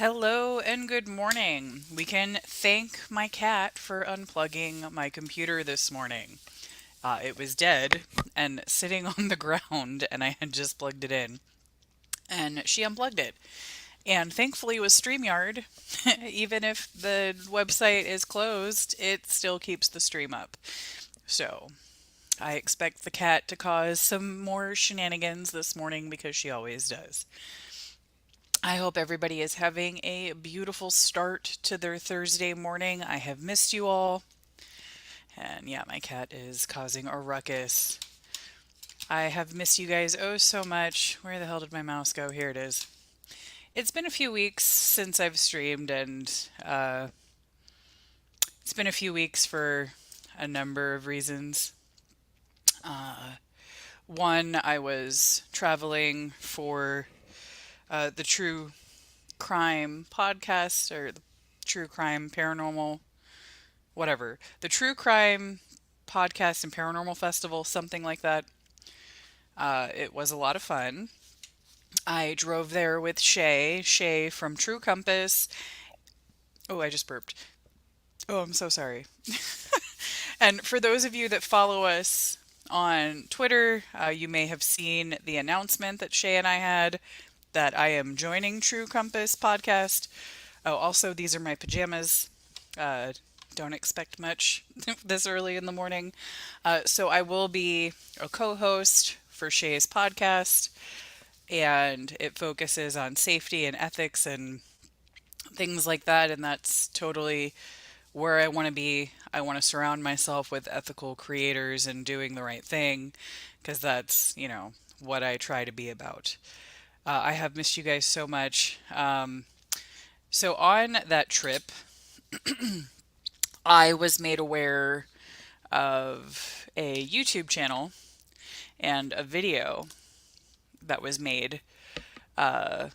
Hello and good morning. We can thank my cat for unplugging my computer this morning. It was dead and sitting on the ground, and I had just plugged it in, and she unplugged it. And thankfully, with StreamYard, even if the website is closed, it still keeps the stream up. So I expect the cat to cause some more shenanigans this morning because she always does. I hope everybody is having a beautiful start to their Thursday morning. I have missed you all. And yeah, my cat is causing a ruckus. I have missed you guys oh so much. Where the hell did my mouse go? Here it is. It's been a few weeks since I've streamed, and uh, it's been a few weeks for a number of reasons. Uh, One, I was traveling for the True Crime podcast, or the True Crime Paranormal, whatever. The True Crime Podcast and Paranormal Festival, something like that. It was a lot of fun. I drove there with Shay from True Compass. Oh, I just burped. Oh, I'm so sorry. And for those of you that follow us on Twitter, you may have seen the announcement that Shay and I had that I am joining True Compass podcast. Oh, also, these are my pajamas. Uh, don't expect much this early in the morning. So I will be a co-host for Shay's podcast, and it focuses on safety and ethics and things like that. And that's totally where I want to be. I want to surround myself with ethical creators and doing the right thing because that's, what I try to be about. I have missed you guys so much. So on that trip, I was made aware of a YouTube channel and a video that was made. Uh,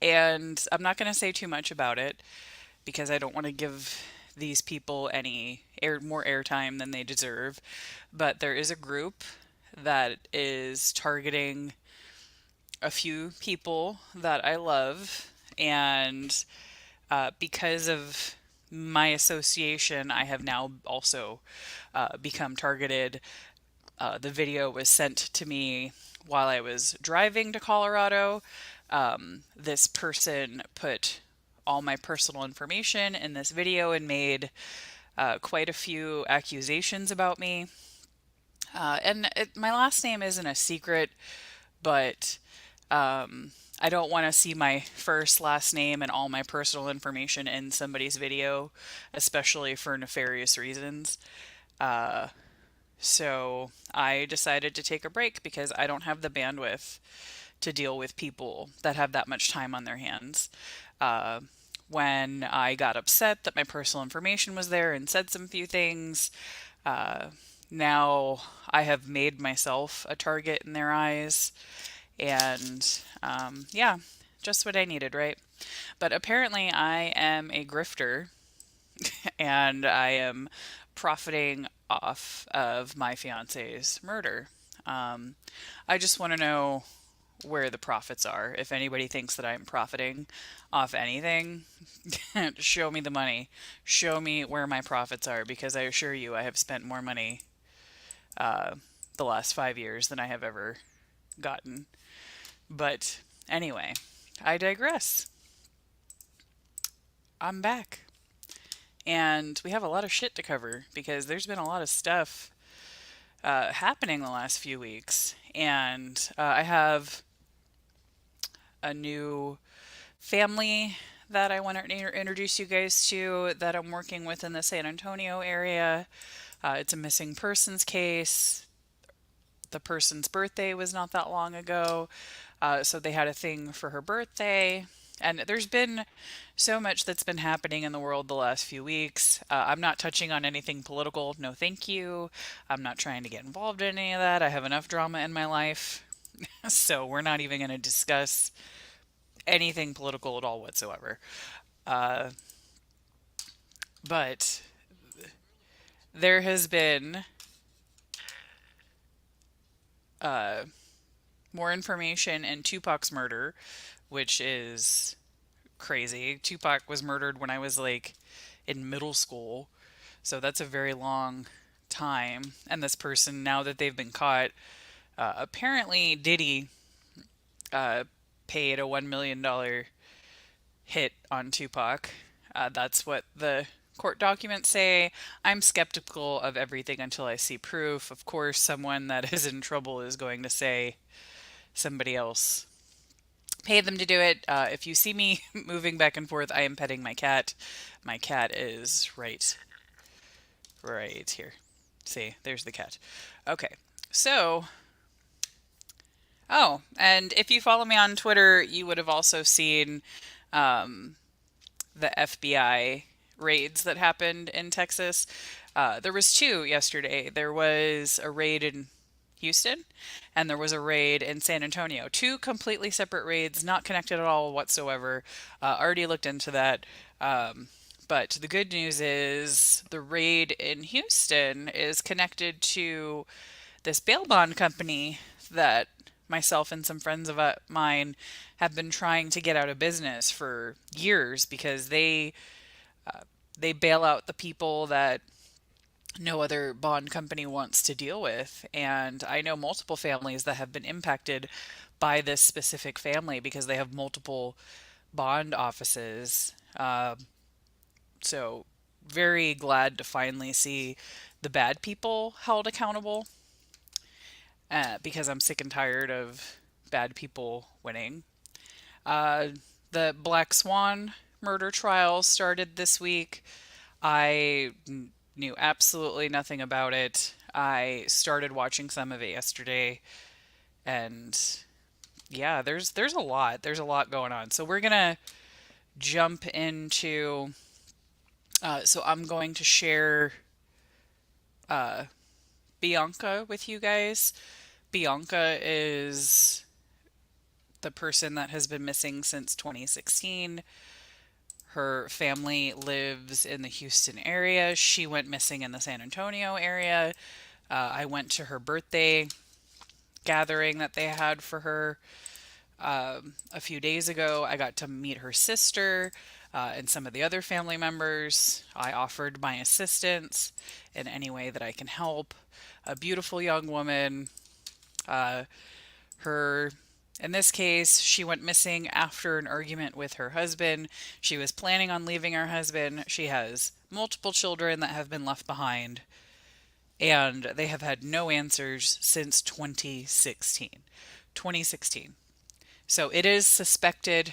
and I'm not going to say too much about it because I don't want to give these people more airtime than they deserve. But there is a group that is targeting a few people that I love, and because of my association, I have now also become targeted. The video was sent to me while I was driving to Colorado. This person put all my personal information in this video and made quite a few accusations about me. My last name isn't a secret, but I don't want to see my first, last name, and all my personal information in somebody's video, especially for nefarious reasons. Uh, so I decided to take a break because I don't have the bandwidth to deal with people that have that much time on their hands. Uh, when I got upset that my personal information was there and said some few things, uh, now I have made myself a target in their eyes. And yeah, just what I needed, right? But apparently, I am a grifter and I am profiting off of my fiance's murder. Um, I just want to know where the profits are. If anybody thinks that I'm profiting off anything, show me the money. Show me where my profits are because I assure you I have spent more money uh, the last 5 years than I have ever gotten. But anyway, I digress. I'm back. And we have a lot of shit to cover because there's been a lot of stuff happening the last few weeks. And I have a new family that I want to introduce you guys to that I'm working with in the San Antonio area. It's a missing persons case. The person's birthday was not that long ago. So they had a thing for her birthday. And there's been so much that's been happening in the world the last few weeks. I'm not touching on anything political. No, thank you. I'm not trying to get involved in any of that. I have enough drama in my life. So we're not even going to discuss anything political at all whatsoever. Uh, but there has been uh, more information in Tupac's murder, which is crazy. Tupac was murdered when I was like in middle school, so that's a very long time. And this person, now that they've been caught, apparently Diddy uh, paid a $1 million hit on Tupac. That's what the court documents say. I'm skeptical of everything until I see proof. Of course, someone that is in trouble is going to say somebody else paid them to do it. If you see me moving back and forth, I am petting my cat. My cat is right here. See, there's the cat. Okay, so oh, and if you follow me on Twitter, you would have also seen um, the FBI raids that happened in Texas. There was two yesterday. There was a raid in Houston, and there was a raid in San Antonio. Two completely separate raids, not connected at all whatsoever. Already looked into that. But the good news is the raid in Houston is connected to this bail bond company that myself and some friends of mine have been trying to get out of business for years because they bail out the people that no other bond company wants to deal with. And I know multiple families that have been impacted by this specific family because they have multiple bond offices. So very glad to finally see the bad people held accountable because I'm sick and tired of bad people winning. Uh, the Black Swan murder trial started this week. I knew absolutely nothing about it. I started watching some of it yesterday, and yeah, there's a lot. There's a lot going on. So we're gonna jump into. So I'm going to share uh, Bianca with you guys. Bianca is the person that has been missing since 2016. Her family lives in the Houston area. She went missing in the San Antonio area. I went to her birthday gathering that they had for her a few days ago. I got to meet her sister and some of the other family members. I offered my assistance in any way that I can help. A beautiful young woman. Her In this case, she went missing after an argument with her husband. She was planning on leaving her husband. She has multiple children that have been left behind, and they have had no answers since 2016. 2016. So it is suspected.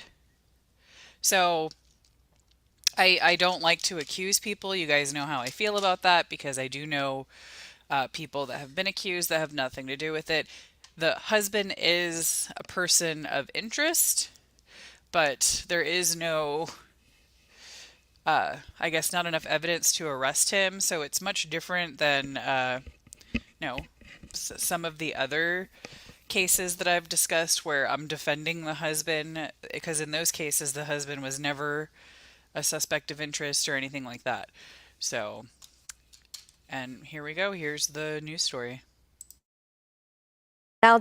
So I don't like to accuse people. You guys know how I feel about that because I do know people that have been accused that have nothing to do with it. The husband is a person of interest, but there is no, I guess, not enough evidence to arrest him. So it's much different than, no, some of the other cases that I've discussed where I'm defending the husband, because in those cases, the husband was never a suspect of interest or anything like that. So, and here we go. Here's the news story. Now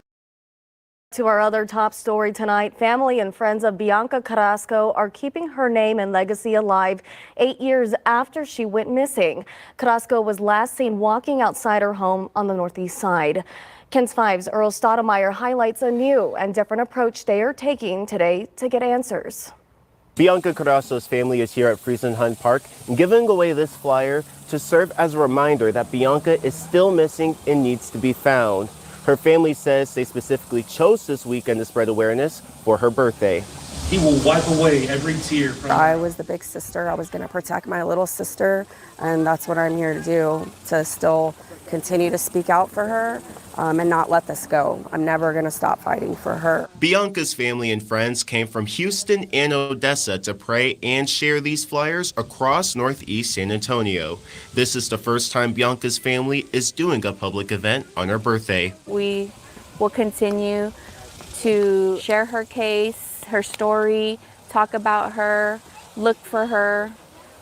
to our other top story tonight. Family and friends of Bianca Carrasco are keeping her name and legacy alive 8 years after she went missing. Carrasco was last seen walking outside her home on the northeast side. KENS 5's Earl Stoudemire highlights a new and different approach they are taking today to get answers. Bianca Carrasco's family is here at Friesen Hunt Park giving away this flyer to serve as a reminder that Bianca is still missing and needs to be found. Her family says they specifically chose this weekend to spread awareness for her birthday. He will wipe away every tear from I was the big sister. I was going to protect my little sister, and that's what I'm here to do, to still continue to speak out for her and not let this go. I'm never going to stop fighting for her. Bianca's family and friends came from Houston and Odessa to pray and share these flyers across Northeast San Antonio. This is the first time Bianca's family is doing a public event on her birthday. We will continue to share her case, her story, talk about her, look for her,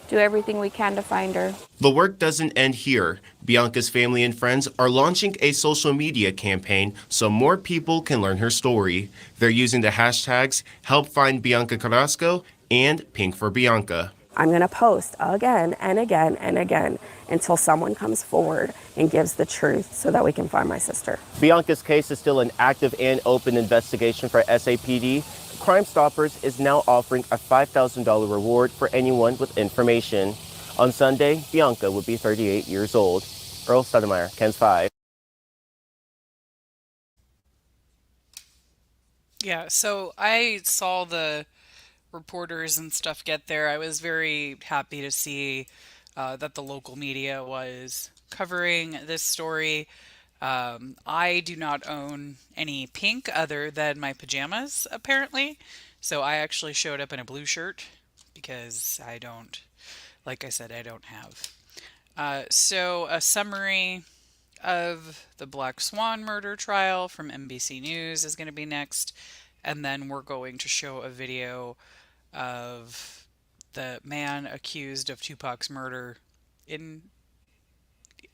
do everything we can to find her. The work doesn't end here. Bianca's family and friends are launching a social media campaign so more people can learn her story. They're using the hashtags Help Find Bianca Carrasco and Pink for Bianca. I'm going to post again and again and again until someone comes forward and gives the truth so that we can find my sister. Bianca's case is still an active and open investigation for SAPD. Crime Stoppers is now offering a $5,000 reward for anyone with information. On Sunday, Bianca would be 38 years old. Earl Stoudemire, KENS 5. Yeah, so I saw the reporters and stuff get there. I was very happy to see that the local media was covering this story. I do not own any pink other than my pajamas, apparently. So I actually showed up in a blue shirt because I don't, like I said, I don't have. So a summary of the Black Swan murder trial from NBC News is going to be next. And then we're going to show a video of the man accused of Tupac's murder in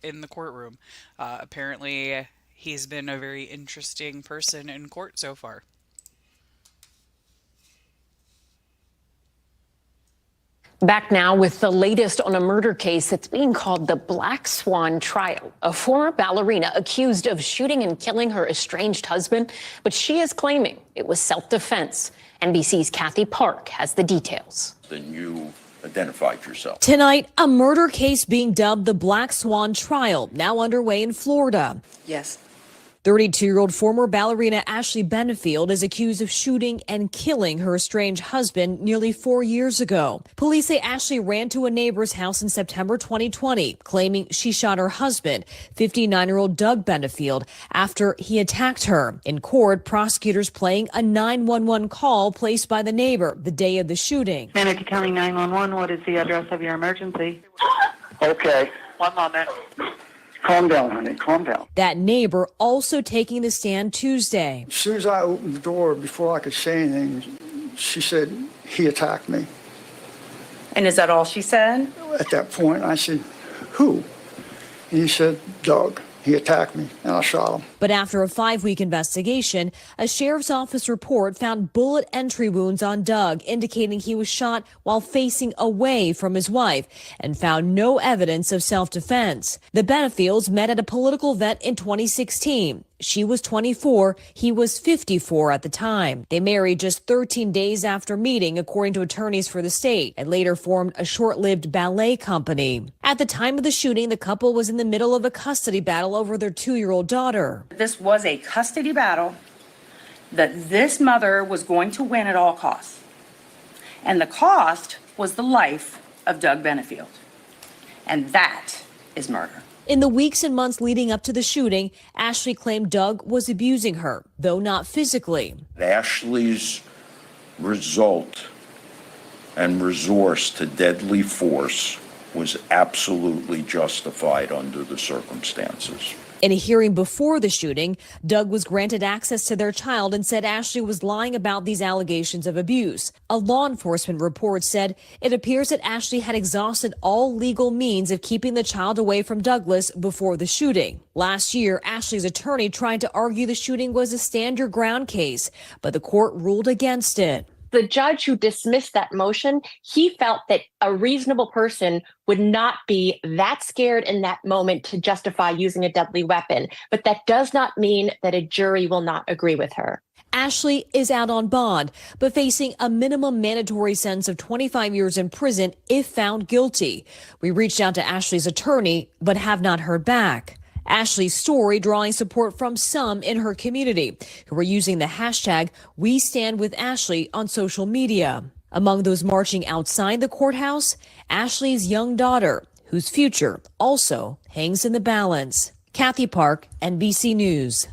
the courtroom. Apparently, he's been a very interesting person in court so far. Back now with the latest on a murder case that's being called the Black Swan trial. A former ballerina accused of shooting and killing her estranged husband, but she is claiming it was self-defense. NBC's Kathy Park has the details. Then you identified yourself. Tonight, a murder case being dubbed the Black Swan trial, now underway in Florida. Yes. 32-year-old former ballerina Ashley Benefield is accused of shooting and killing her estranged husband nearly 4 years ago. Police say Ashley ran to a neighbor's house in September 2020, claiming she shot her husband, 59-year-old Doug Benefield, after he attacked her. In court, prosecutors playing a 911 call placed by the neighbor the day of the shooting. Manatee County 911, what is the address of your emergency? Okay. 1 moment. Calm down, honey. Calm down. That neighbor also taking the stand Tuesday. As soon as I opened the door, before I could say anything, she said, he attacked me. And is that all she said? At that point, I said, who? And he said, Doug. He attacked me, and I shot him. But after a 5-week investigation, a sheriff's office report found bullet entry wounds on Doug, indicating he was shot while facing away from his wife, and found no evidence of self-defense. The Benefields met at a political event in 2016. She was 24, he was 54 at the time. They married just 13 days after meeting, according to attorneys for the state, and later formed a short-lived ballet company. At the time of the shooting, the couple was in the middle of a custody battle over their 2-year-old daughter. This was a custody battle that this mother was going to win at all costs. And the cost was the life of Doug Benefield. And that is murder. In the weeks and months leading up to the shooting, Ashley claimed Doug was abusing her, though not physically. Ashley's result and resource to deadly force was absolutely justified under the circumstances. In a hearing before the shooting, Doug was granted access to their child and said Ashley was lying about these allegations of abuse. A law enforcement report said it appears that Ashley had exhausted all legal means of keeping the child away from Douglas before the shooting. Last year, Ashley's attorney tried to argue the shooting was a stand your ground case, but the court ruled against it. The judge who dismissed that motion, he felt that a reasonable person would not be that scared in that moment to justify using a deadly weapon. But that does not mean that a jury will not agree with her. Ashley is out on bond, but facing a minimum mandatory sentence of 25 years in prison if found guilty. We reached out to Ashley's attorney, but have not heard back. Ashley's story drawing support from some in her community who are using the hashtag #WeStandWithAshley on social media. Among those marching outside the courthouse, Ashley's young daughter, whose future also hangs in the balance. Kathy Park, NBC News.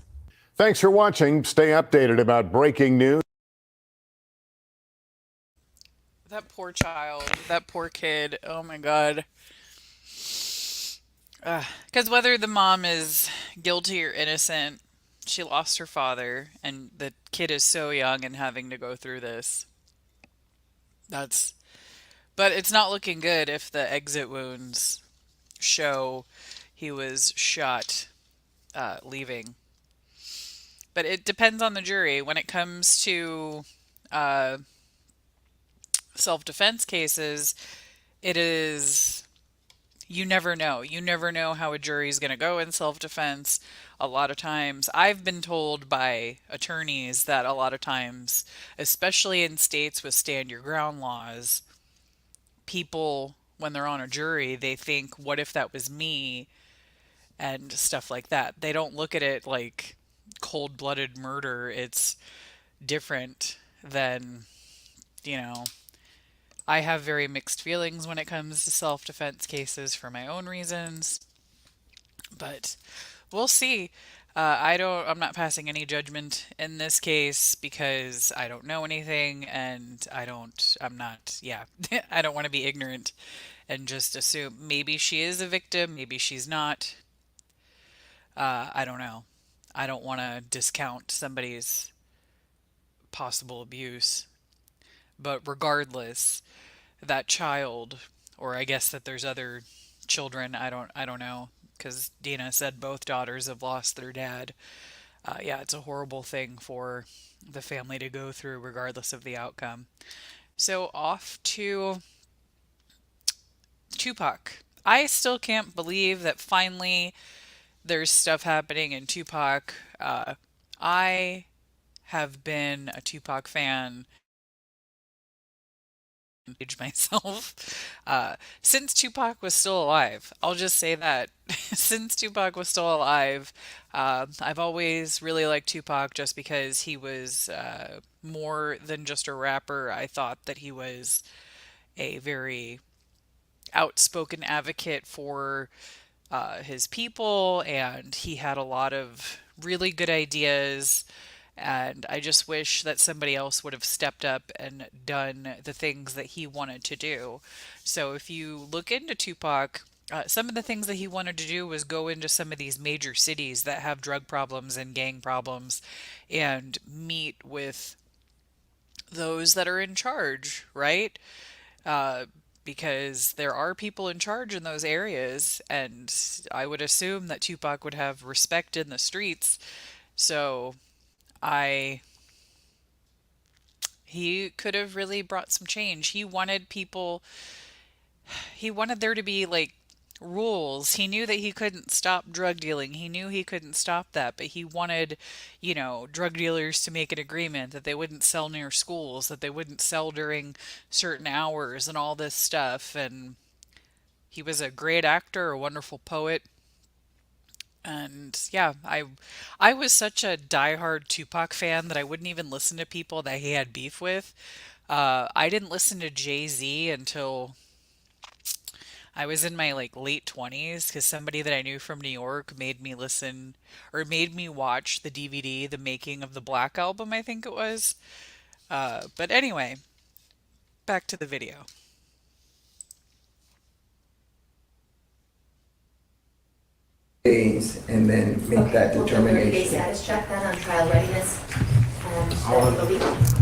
Thanks for watching. Stay updated about breaking news. That poor child, that poor kid. Oh my God. Because whether the mom is guilty or innocent, she lost her father, and the kid is so young and having to go through this. But it's not looking good if the exit wounds show he was shot leaving. But it depends on the jury. When it comes to self-defense cases, it is, you never know. You never know how a jury is going to go in self-defense. A lot of times, I've been told by attorneys that a lot of times, especially in states with stand your ground laws, people, when they're on a jury, they think, what if that was me? And stuff like that. They don't look at it like cold-blooded murder. It's different than, you know, I have very mixed feelings when it comes to self-defense cases for my own reasons, but we'll see. I'm not passing any judgment in this case because I don't know anything and I'm not, yeah, I don't want to be ignorant and just assume maybe she is a victim, maybe she's not. I don't know. I don't want to discount somebody's possible abuse, but regardless, that child, or I guess that there's other children, I don't know, because Dina said both daughters have lost their dad. Yeah, it's a horrible thing for the family to go through regardless of the outcome. So off to Tupac. I still can't believe that finally there's stuff happening in Tupac. I have been a Tupac fan myself since Tupac was still alive. I'll just say that since Tupac was still alive, I've always really liked Tupac just because he was more than just a rapper. I thought that he was a very outspoken advocate for his people, and he had a lot of really good ideas. And I just wish that somebody else would have stepped up and done the things that he wanted to do. So if you look into Tupac, some of the things that he wanted to do was go into some of these major cities that have drug problems and gang problems and meet with those that are in charge, right? Because there are people in charge in those areas, and I would assume that Tupac would have respect in the streets. So he could have really brought some change. He wanted there to be like rules. He knew that he couldn't stop drug dealing. He knew he couldn't stop that, but he wanted, drug dealers to make an agreement that they wouldn't sell near schools, that they wouldn't sell during certain hours and all this stuff. And he was a great actor, a wonderful poet. And yeah, I was such a diehard Tupac fan that I wouldn't even listen to people that he had beef with. I didn't listen to Jay-Z until I was in my like late 20s because somebody that I knew from New York made me listen or made me watch the DVD, The Making of the Black Album, I think it was. But anyway, back to the video. Days and then make that determination. We'll status check then on trial readiness.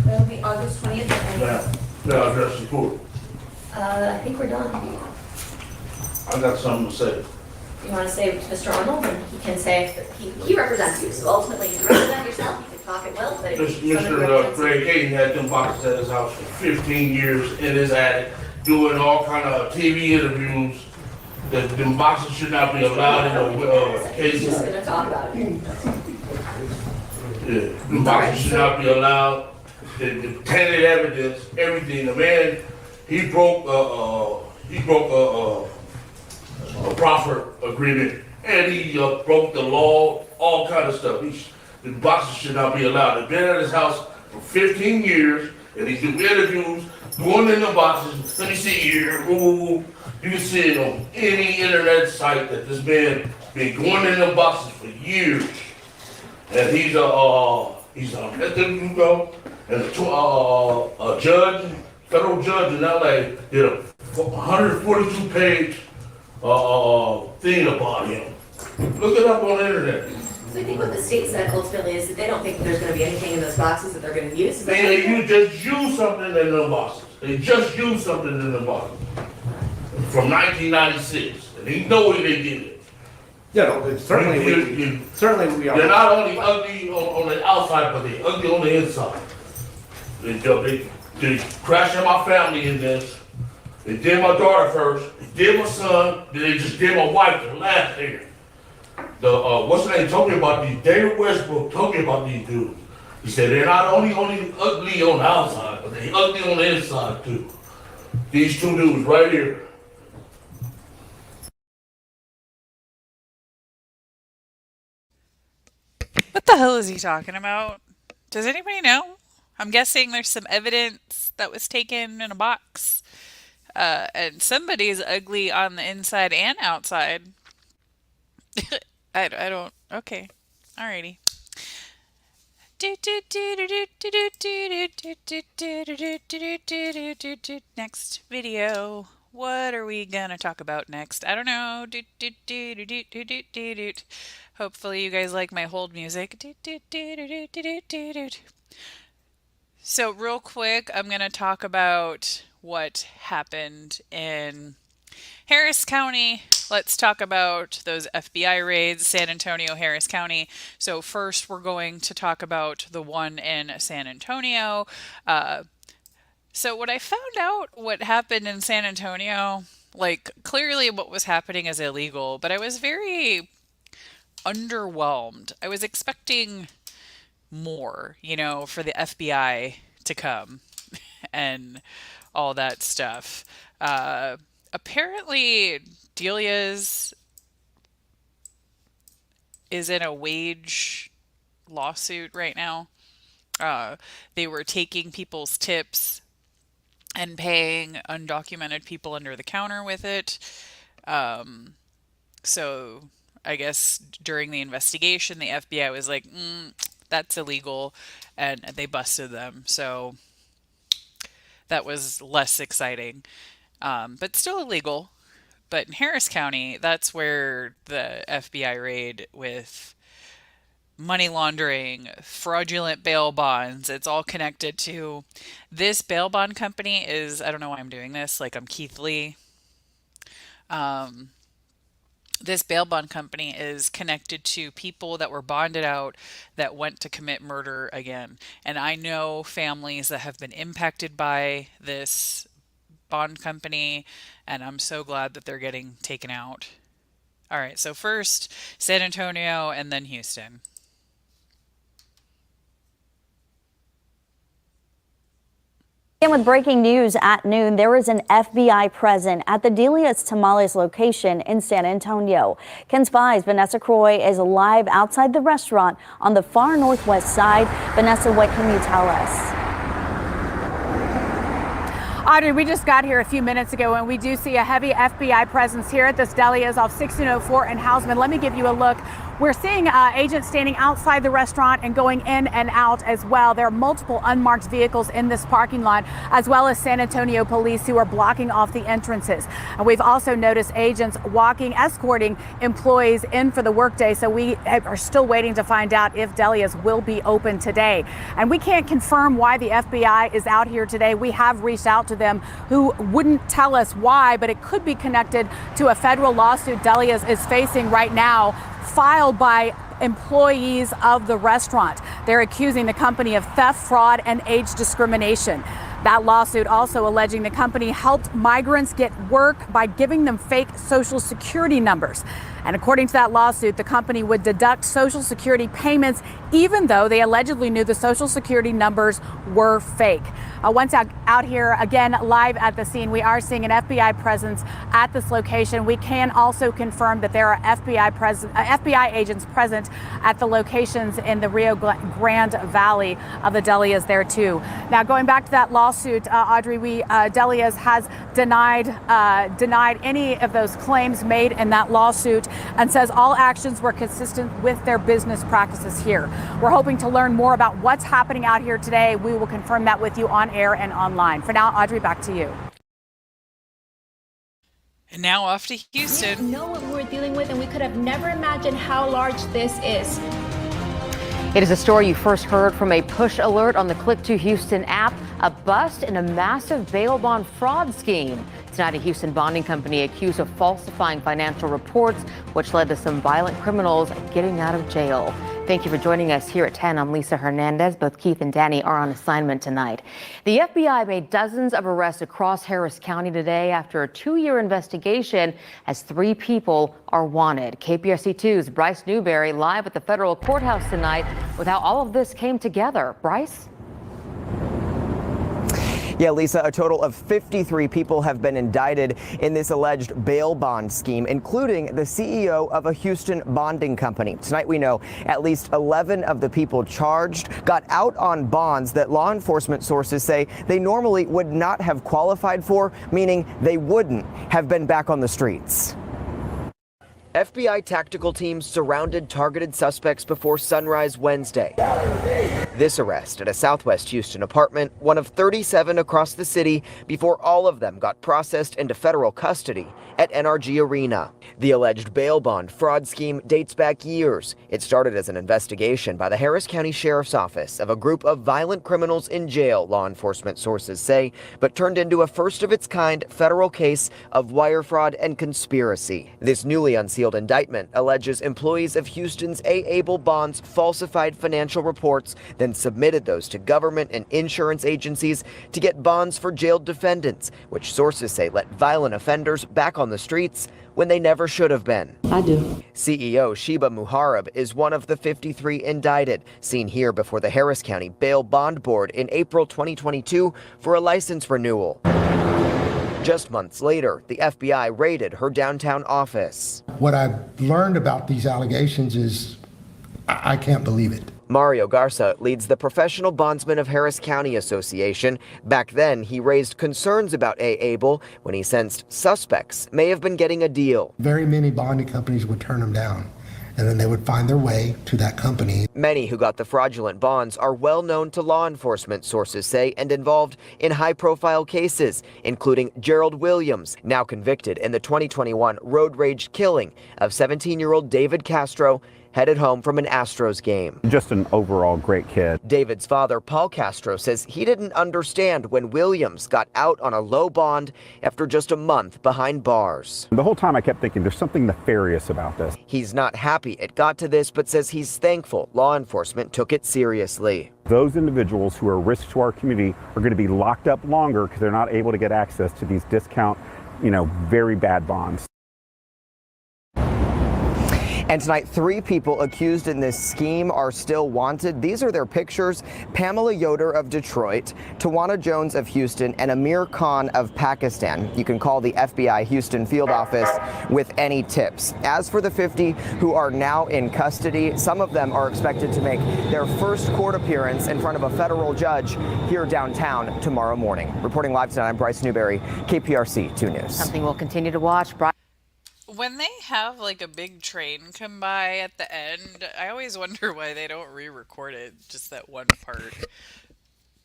It'll be August 20th. No, address report. I think we're done. I got something to say. You want to say to Mr. Arnold, and he can say, he represents you, so ultimately you represent yourself, you can talk it well, but if Mr. Greg Hayden had them boxes at his house for 15 years in his attic, doing all kind of TV interviews. Them boxes should not be allowed in the case. He's just going to talk about it. Yeah, the boxes should not be allowed. The tainted evidence, everything. The man, he broke a proffer agreement, and he broke the law, all kind of stuff. The boxes should not be allowed. They've been at his house for 15 years, and he do interviews, going in the boxes. Let me see here. Ooh. You can see it on any internet site that this man been going in the boxes for years. And he's and a judge, federal judge in LA did a 142-page thing about him. Look it up on the internet. So I think what the state said ultimately is that they don't think there's going to be anything in those boxes that they're going to use. You just use something in the boxes. They just used something in the boxes. From 1996, and he know they did it. Yeah, no, certainly we are. They're not only ugly on the outside, but they're ugly on the inside. They crashed in my family in this. They did my daughter first, they did my son, then they just did my wife the last year. What's the name told me about these, David Westbrook told me about these dudes. He said they're not only ugly on the outside, but they ugly on the inside too. These two dudes right here. What the hell is he talking about? Does anybody know? I'm guessing there's some evidence that was taken in a box. And somebody's ugly on the inside and outside. I don't. Okay. Alrighty. Next video. What are we gonna talk about next? I don't know. Hopefully you guys like my hold music. So real quick, I'm gonna talk about what happened in Harris County. Let's talk about those FBI raids, San Antonio, Harris County. So first we're going to talk about the one in San Antonio. So what I found out what happened in San Antonio, like clearly what was happening is illegal, but I was very underwhelmed. I was expecting more, for the FBI to come and all that stuff. Apparently, Delia's is in a wage lawsuit right now. They were taking people's tips and paying undocumented people under the counter with it. So I guess during the investigation, the FBI was like, that's illegal, and they busted them. So that was less exciting, but still illegal. But in Harris County, that's where the FBI raid with money laundering, fraudulent bail bonds, it's all connected to this bail bond company is, I don't know why I'm doing this, like I'm Keith Lee. This bail bond company is connected to people that were bonded out that went to commit murder again. And I know families that have been impacted by this bond company, and I'm so glad that they're getting taken out. All right, so first San Antonio and then Houston. And with breaking news at noon, there is an FBI present at the Delia's Tamales location in San Antonio. Ken Spy's Vanessa Croy is live outside the restaurant on the far northwest side. Vanessa, what can you tell us? Audrey, we just got here a few minutes ago, and we do see a heavy FBI presence here at this Delia's off 1604 and Hausman. Let me give you a look. We're seeing agents standing outside the restaurant and going in and out as well. There are multiple unmarked vehicles in this parking lot, as well as San Antonio police who are blocking off the entrances. And we've also noticed agents escorting employees in for the workday. So we are still waiting to find out if Delia's will be open today. And we can't confirm why the FBI is out here today. We have reached out to them who wouldn't tell us why, but it could be connected to a federal lawsuit Delia's is facing right now, filed by employees of the restaurant. They're accusing the company of theft, fraud, and age discrimination. That lawsuit also alleging the company helped migrants get work by giving them fake Social Security numbers. And according to that lawsuit, the company would deduct Social Security payments even though they allegedly knew the Social Security numbers were fake. Once out here again live at the scene, we are seeing an FBI presence at this location. We can also confirm that there are FBI agents present at the locations in the Rio Grande Valley of the Delia's there too. Now, going back to that lawsuit, Audrey, Delia's has denied any of those claims made in that lawsuit and says all actions were consistent with their business practices here. We're hoping to learn more about what's happening out here today. We will confirm that with you on air and online. For now, Audrey, back to you. And now off to Houston. We know what we're dealing with, and we could have never imagined how large this is. It is a story you first heard from a push alert on the Click to Houston app, a bust in a massive bail bond fraud scheme. Tonight, a Houston bonding company accused of falsifying financial reports, which led to some violent criminals getting out of jail. Thank you for joining us here at 10. I'm Lisa Hernandez. Both Keith and Danny are on assignment tonight. The FBI made dozens of arrests across Harris County today after a 2-year investigation as 3 people are wanted. KPRC2's Bryce Newberry live at the federal courthouse tonight with how all of this came together. Bryce? Yeah, Lisa, a total of 53 people have been indicted in this alleged bail bond scheme, including the CEO of a Houston bonding company. Tonight, we know at least 11 of the people charged got out on bonds that law enforcement sources say they normally would not have qualified for, meaning they wouldn't have been back on the streets. FBI tactical teams surrounded targeted suspects before sunrise Wednesday. This arrest at a Southwest Houston apartment, one of 37 across the city, before all of them got processed into federal custody at NRG Arena. The alleged bail bond fraud scheme dates back years. It started as an investigation by the Harris County Sheriff's Office of a group of violent criminals in jail, law enforcement sources say, but turned into a first-of-its-kind federal case of wire fraud and conspiracy. This newly unsealed indictment alleges employees of Houston's A-Able Bonds falsified financial reports, then submitted those to government and insurance agencies to get bonds for jailed defendants, which sources say let violent offenders back on the streets when they never should have been. I do. CEO Sheba Muharib is one of the 53 indicted, seen here before the Harris County Bail Bond Board in April 2022 for a license renewal. Just months later, the FBI raided her downtown office. What I've learned about these allegations is I can't believe it. Mario Garza leads the Professional Bondsmen of Harris County Association. Back then, he raised concerns about A-Able when he sensed suspects may have been getting a deal. Very many bonding companies would turn them down, and then they would find their way to that company. Many who got the fraudulent bonds are well known to law enforcement, sources say, and involved in high-profile cases, including Gerald Williams, now convicted in the 2021 road rage killing of 17-year-old David Castro, headed home from an Astros game. Just an overall great kid. David's father, Paul Castro, says he didn't understand when Williams got out on a low bond after just a month behind bars. The whole time I kept thinking there's something nefarious about this. He's not happy it got to this, but says he's thankful law enforcement took it seriously. Those individuals who are a risk to our community are going to be locked up longer because they're not able to get access to these discount, very bad bonds. And tonight, 3 people accused in this scheme are still wanted. These are their pictures: Pamela Yoder of Detroit, Tawana Jones of Houston, and Amir Khan of Pakistan. You can call the FBI Houston field office with any tips. As for the 50 who are now in custody, some of them are expected to make their first court appearance in front of a federal judge here downtown tomorrow morning. Reporting live tonight, I'm Bryce Newberry, KPRC 2 News. Something we'll continue to watch. When they have like a big train come by at the end, I always wonder why they don't re-record it, just that one part.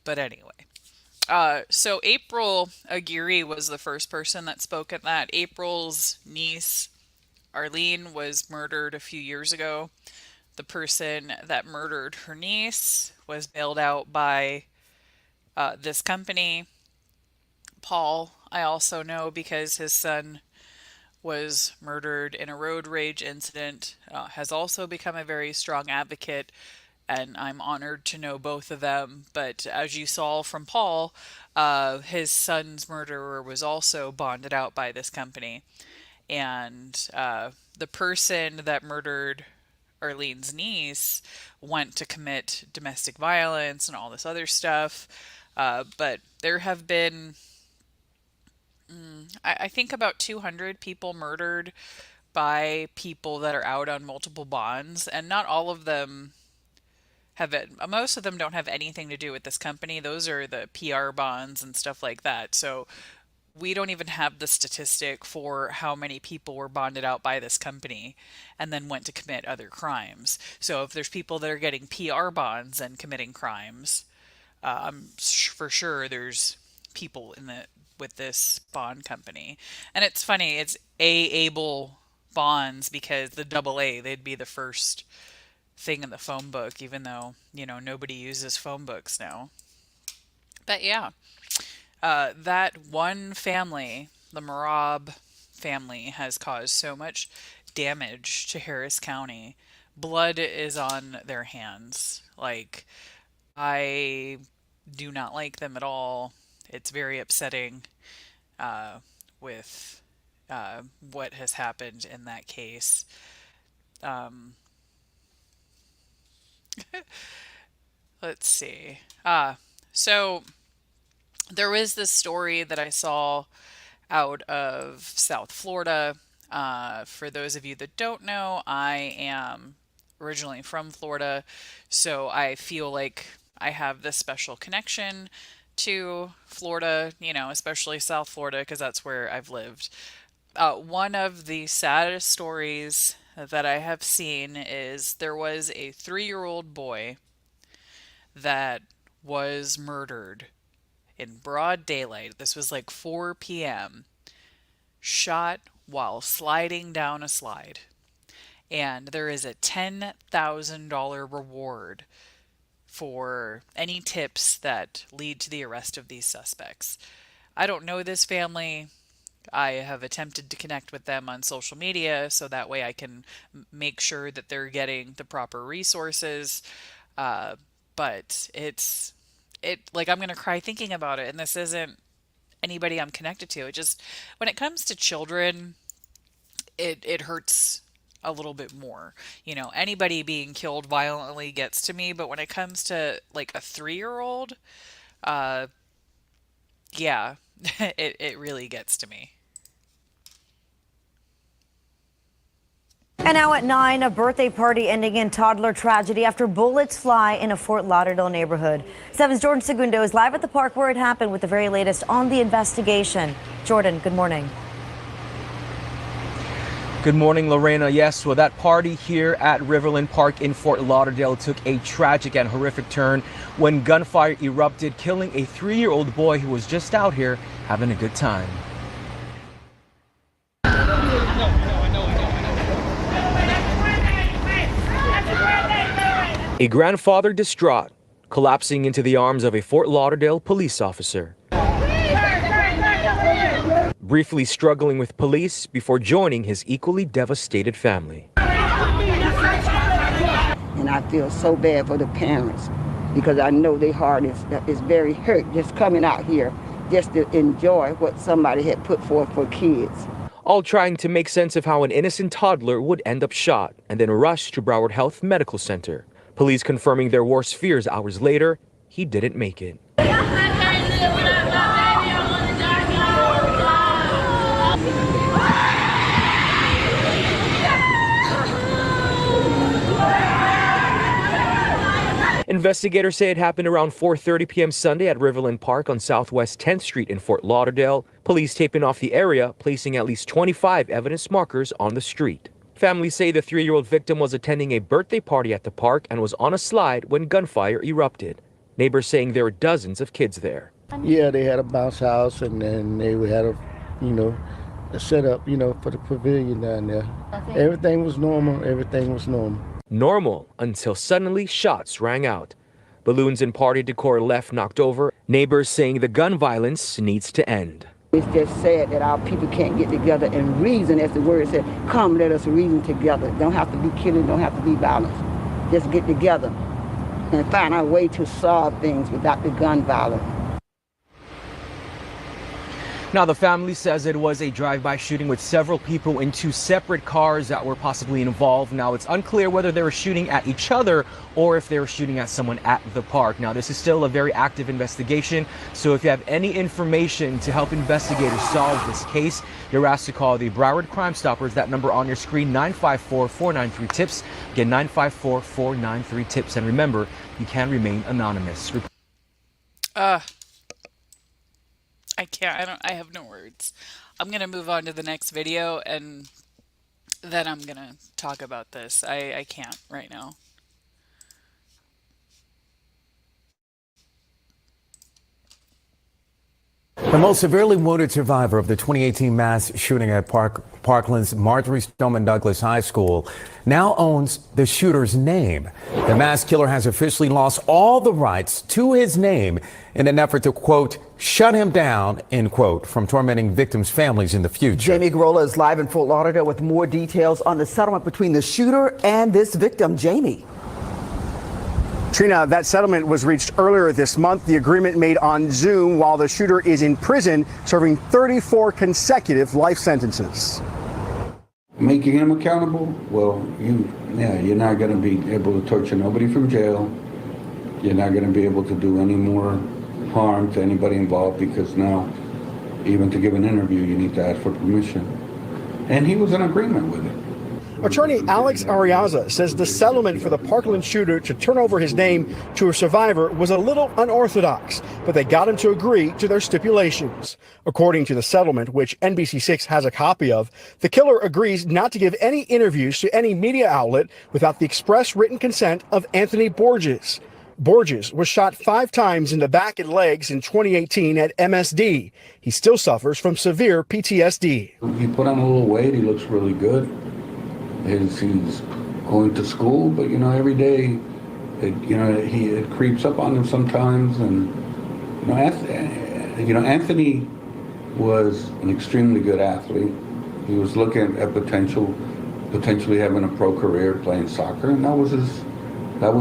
But anyway, so April Aguirre was the first person that spoke at that. April's niece, Arlene, was murdered a few years ago. The person that murdered her niece was bailed out by this company. Paul, I also know because his son was murdered in a road rage incident, has also become a very strong advocate, and I'm honored to know both of them. But as you saw from Paul, his son's murderer was also bonded out by this company. And the person that murdered Arlene's niece went to commit domestic violence and all this other stuff. But there have been I think about 200 people murdered by people that are out on multiple bonds, and not all of them have it. Most of them don't have anything to do with this company. Those are the PR bonds and stuff like that. So we don't even have the statistic for how many people were bonded out by this company and then went to commit other crimes. So if there's people that are getting PR bonds and committing crimes, for sure there's people with this bond company. And it's funny, it's A-able bonds because the AA, they'd be the first thing in the phone book, even though, nobody uses phone books now. But yeah, that one family, the Marab family, has caused so much damage to Harris County blood is on their hands. Like, I do not like them at all. It's very upsetting uh, with what has happened in that case. Um, let's see. So there was this story that I saw out of South Florida. For those of you that don't know, I am originally from Florida, so I feel like I have this special connection to Florida, especially South Florida, because that's where I've lived. One of the saddest stories that I have seen is there was a 3-year-old boy that was murdered in broad daylight. This was like 4 p.m. Shot while sliding down a slide. And there is a $10,000 reward for any tips that lead to the arrest of these suspects. I don't know this family. I have attempted to connect with them on social media so that way I can make sure that they're getting the proper resources. But like, I'm going to cry thinking about it. And this isn't anybody I'm connected to. It just, when it comes to children, it hurts a little bit more. Anybody being killed violently gets to me, but when it comes to like a 3-year-old, yeah, it really gets to me. And now at 9, a birthday party ending in toddler tragedy after bullets fly in a Fort Lauderdale neighborhood. 7's Jordan Segundo is live at the park where it happened with the very latest on the investigation. Jordan, good morning. Good morning, Lorena. Yes, well, that party here at Riverland Park in Fort Lauderdale took a tragic and horrific turn when gunfire erupted, killing a 3-year-old boy who was just out here having a good time. A grandfather distraught, collapsing into the arms of a Fort Lauderdale police officer. Briefly struggling with police before joining his equally devastated family. And I feel so bad for the parents because I know their heart is very hurt just coming out here just to enjoy what somebody had put forth for kids. All trying to make sense of how an innocent toddler would end up shot and then rushed to Broward Health Medical Center. Police confirming their worst fears hours later, he didn't make it. Investigators say it happened around 4:30 p.m. Sunday at Riverland Park on Southwest 10th Street in Fort Lauderdale. Police taping off the area, placing at least 25 evidence markers on the street. Families say the 3-year-old victim was attending a birthday party at the park and was on a slide when gunfire erupted. Neighbors saying there were dozens of kids there. Yeah, they had a bounce house and then they had a setup, for the pavilion down there. Everything was normal. Normal until suddenly shots rang out. Balloons and party decor left knocked over. Neighbors saying the gun violence needs to end. It's just sad that our people can't get together and reason, as the word said, come let us reason together. Don't have to be killing, don't have to be violence. Just get together and find our way to solve things without the gun violence. Now, the family says it was a drive-by shooting with several people in 2 separate cars that were possibly involved. Now, it's unclear whether they were shooting at each other or if they were shooting at someone at the park. Now, this is still a very active investigation, so if you have any information to help investigators solve this case, you're asked to call the Broward Crime Stoppers. That number on your screen, 954-493-TIPS. Again, 954-493-TIPS. And remember, you can remain anonymous. I can't, I have no words. I'm going to move on to the next video and then I'm going to talk about this. I can't right now. The most severely wounded survivor of the 2018 mass shooting at Parkland's Marjorie Stoneman Douglas High School now owns the shooter's name. The mass killer has officially lost all the rights to his name in an effort to, quote, shut him down, end quote, from tormenting victims' families in the future. Jamie Grola is live in Fort Lauderdale with more details on the settlement between the shooter and this victim. Jamie. Trina, that settlement was reached earlier this month. The agreement made on Zoom while the shooter is in prison, serving 34 consecutive life sentences. Making him accountable? Well, you're not going to be able to torture nobody from jail. You're not going to be able to do any more harm to anybody involved, because now, even to give an interview, you need to ask for permission. And he was in agreement with it. Attorney Alex Ariaza says the settlement for the Parkland shooter to turn over his name to a survivor was a little unorthodox, but they got him to agree to their stipulations. According to the settlement, which NBC6 has a copy of, the killer agrees not to give any interviews to any media outlet without the express written consent of Anthony Borges. Borges was shot 5 times in the back and legs in 2018 at MSD. He still suffers from severe PTSD. He put on a little weight. He looks really good. He's going to school, but every day, it creeps up on him sometimes. And Anthony was an extremely good athlete. He was looking at potentially having a pro career playing soccer, and that was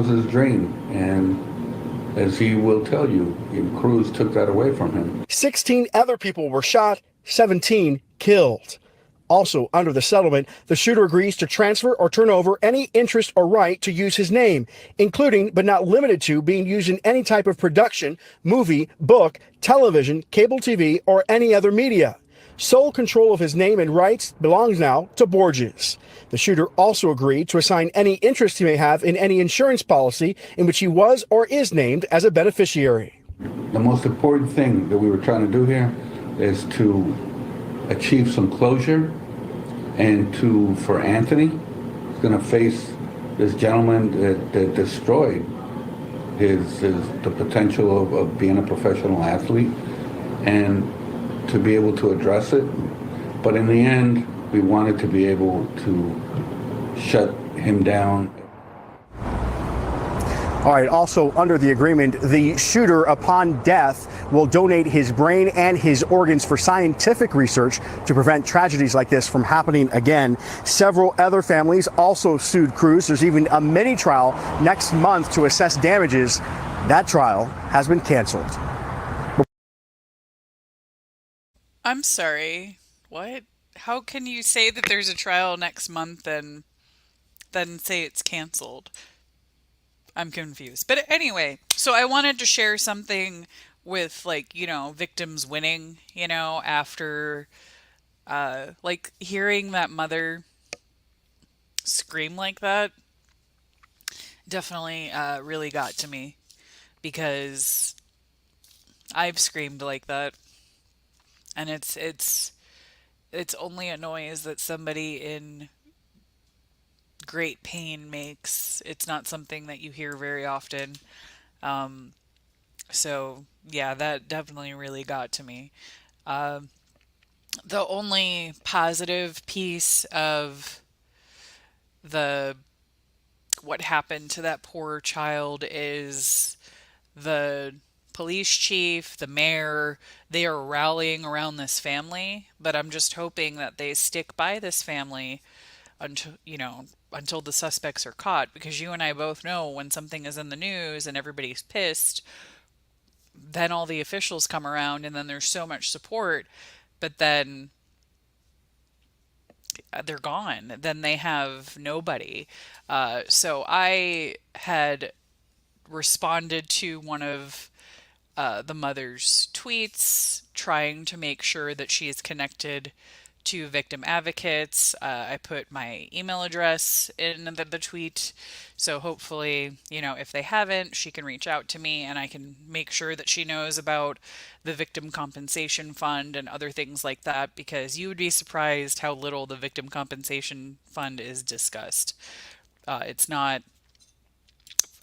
his dream. And as he will tell you, Cruz took that away from him. 16 other people were shot, 17 killed. Also, under the settlement, the shooter agrees to transfer or turn over any interest or right to use his name, including but not limited to being used in any type of production, movie, book, television, cable TV, or any other media. Sole control of his name and rights belongs now to Borges. The shooter also agreed to assign any interest he may have in any insurance policy in which he was or is named as a beneficiary. The most important thing that we were trying to do here is to achieve some closure, and for Anthony, he's going to face this gentleman that destroyed the potential of being a professional athlete, and to be able to address it. But in the end, we wanted to be able to shut him down. All right, also under the agreement, the shooter, upon death, will donate his brain and his organs for scientific research to prevent tragedies like this from happening again. Several other families also sued Cruz. There's even a mini trial next month to assess damages. That trial has been canceled. I'm sorry. What? How can you say that there's a trial next month and then say it's canceled? I'm confused. But anyway, so I wanted to share something with victims winning, after hearing that mother scream like that definitely really got to me, because I've screamed like that, and it's only a noise that somebody in great pain makes. It's not something that you hear very often. So yeah, that definitely really got to me. The only positive piece of what happened to that poor child is the police chief, the mayor, they are rallying around this family, but I'm just hoping that they stick by this family until the suspects are caught, because you and I both know when something is in the news and everybody's pissed, then all the officials come around and then there's so much support, but then they're gone. Then they have nobody. So I had responded to one of the mother's tweets, trying to make sure that she is connected to victim advocates. I put my email address in the tweet, so hopefully, if they haven't, she can reach out to me and I can make sure that she knows about the Victim Compensation Fund and other things like that, because you would be surprised how little the Victim Compensation Fund is discussed. It's not,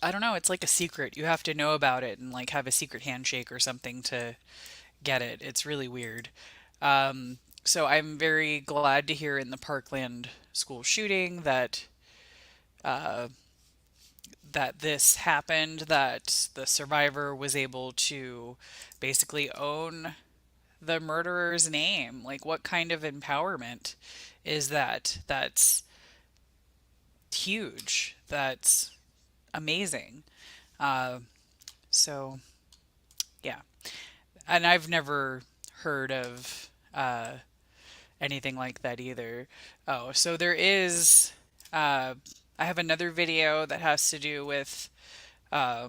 I don't know, it's like a secret. You have to know about it and have a secret handshake or something to get it. It's really weird. So I'm very glad to hear in the Parkland school shooting that uh, that this happened, that the survivor was able to basically own the murderer's name. Like, what kind of empowerment is that? That's huge. That's amazing. Uh, so, yeah. And I've never heard of anything like that either. Oh, so there is. I have another video that has to do with uh,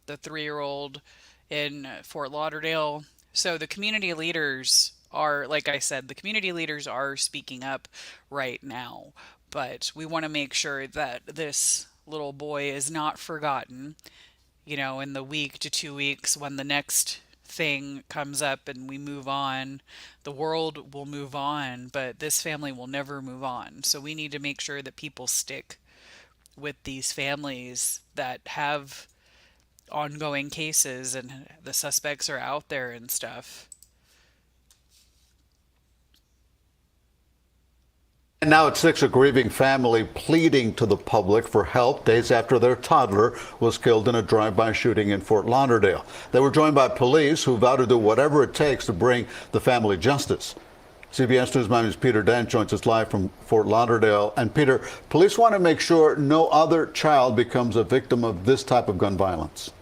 the 3-year-old in Fort Lauderdale. So the community leaders are, like I said, the community leaders are speaking up right now. But we want to make sure that this little boy is not forgotten, you know, in the week to 2 weeks when the next thing comes up and we move on. The world will move on, but this family will never move on. So we need to make sure that people stick with these families that have ongoing cases and the suspects are out there and stuff. And now at 6, a grieving family pleading to the public for help days after their toddler was killed in a drive-by shooting in Fort Lauderdale. They were joined by police who vow to do whatever it takes to bring the family justice. CBS News' my name is Peter Dent, joins us live from Fort Lauderdale. And Peter, police want to make sure no other child becomes a victim of this type of gun violence.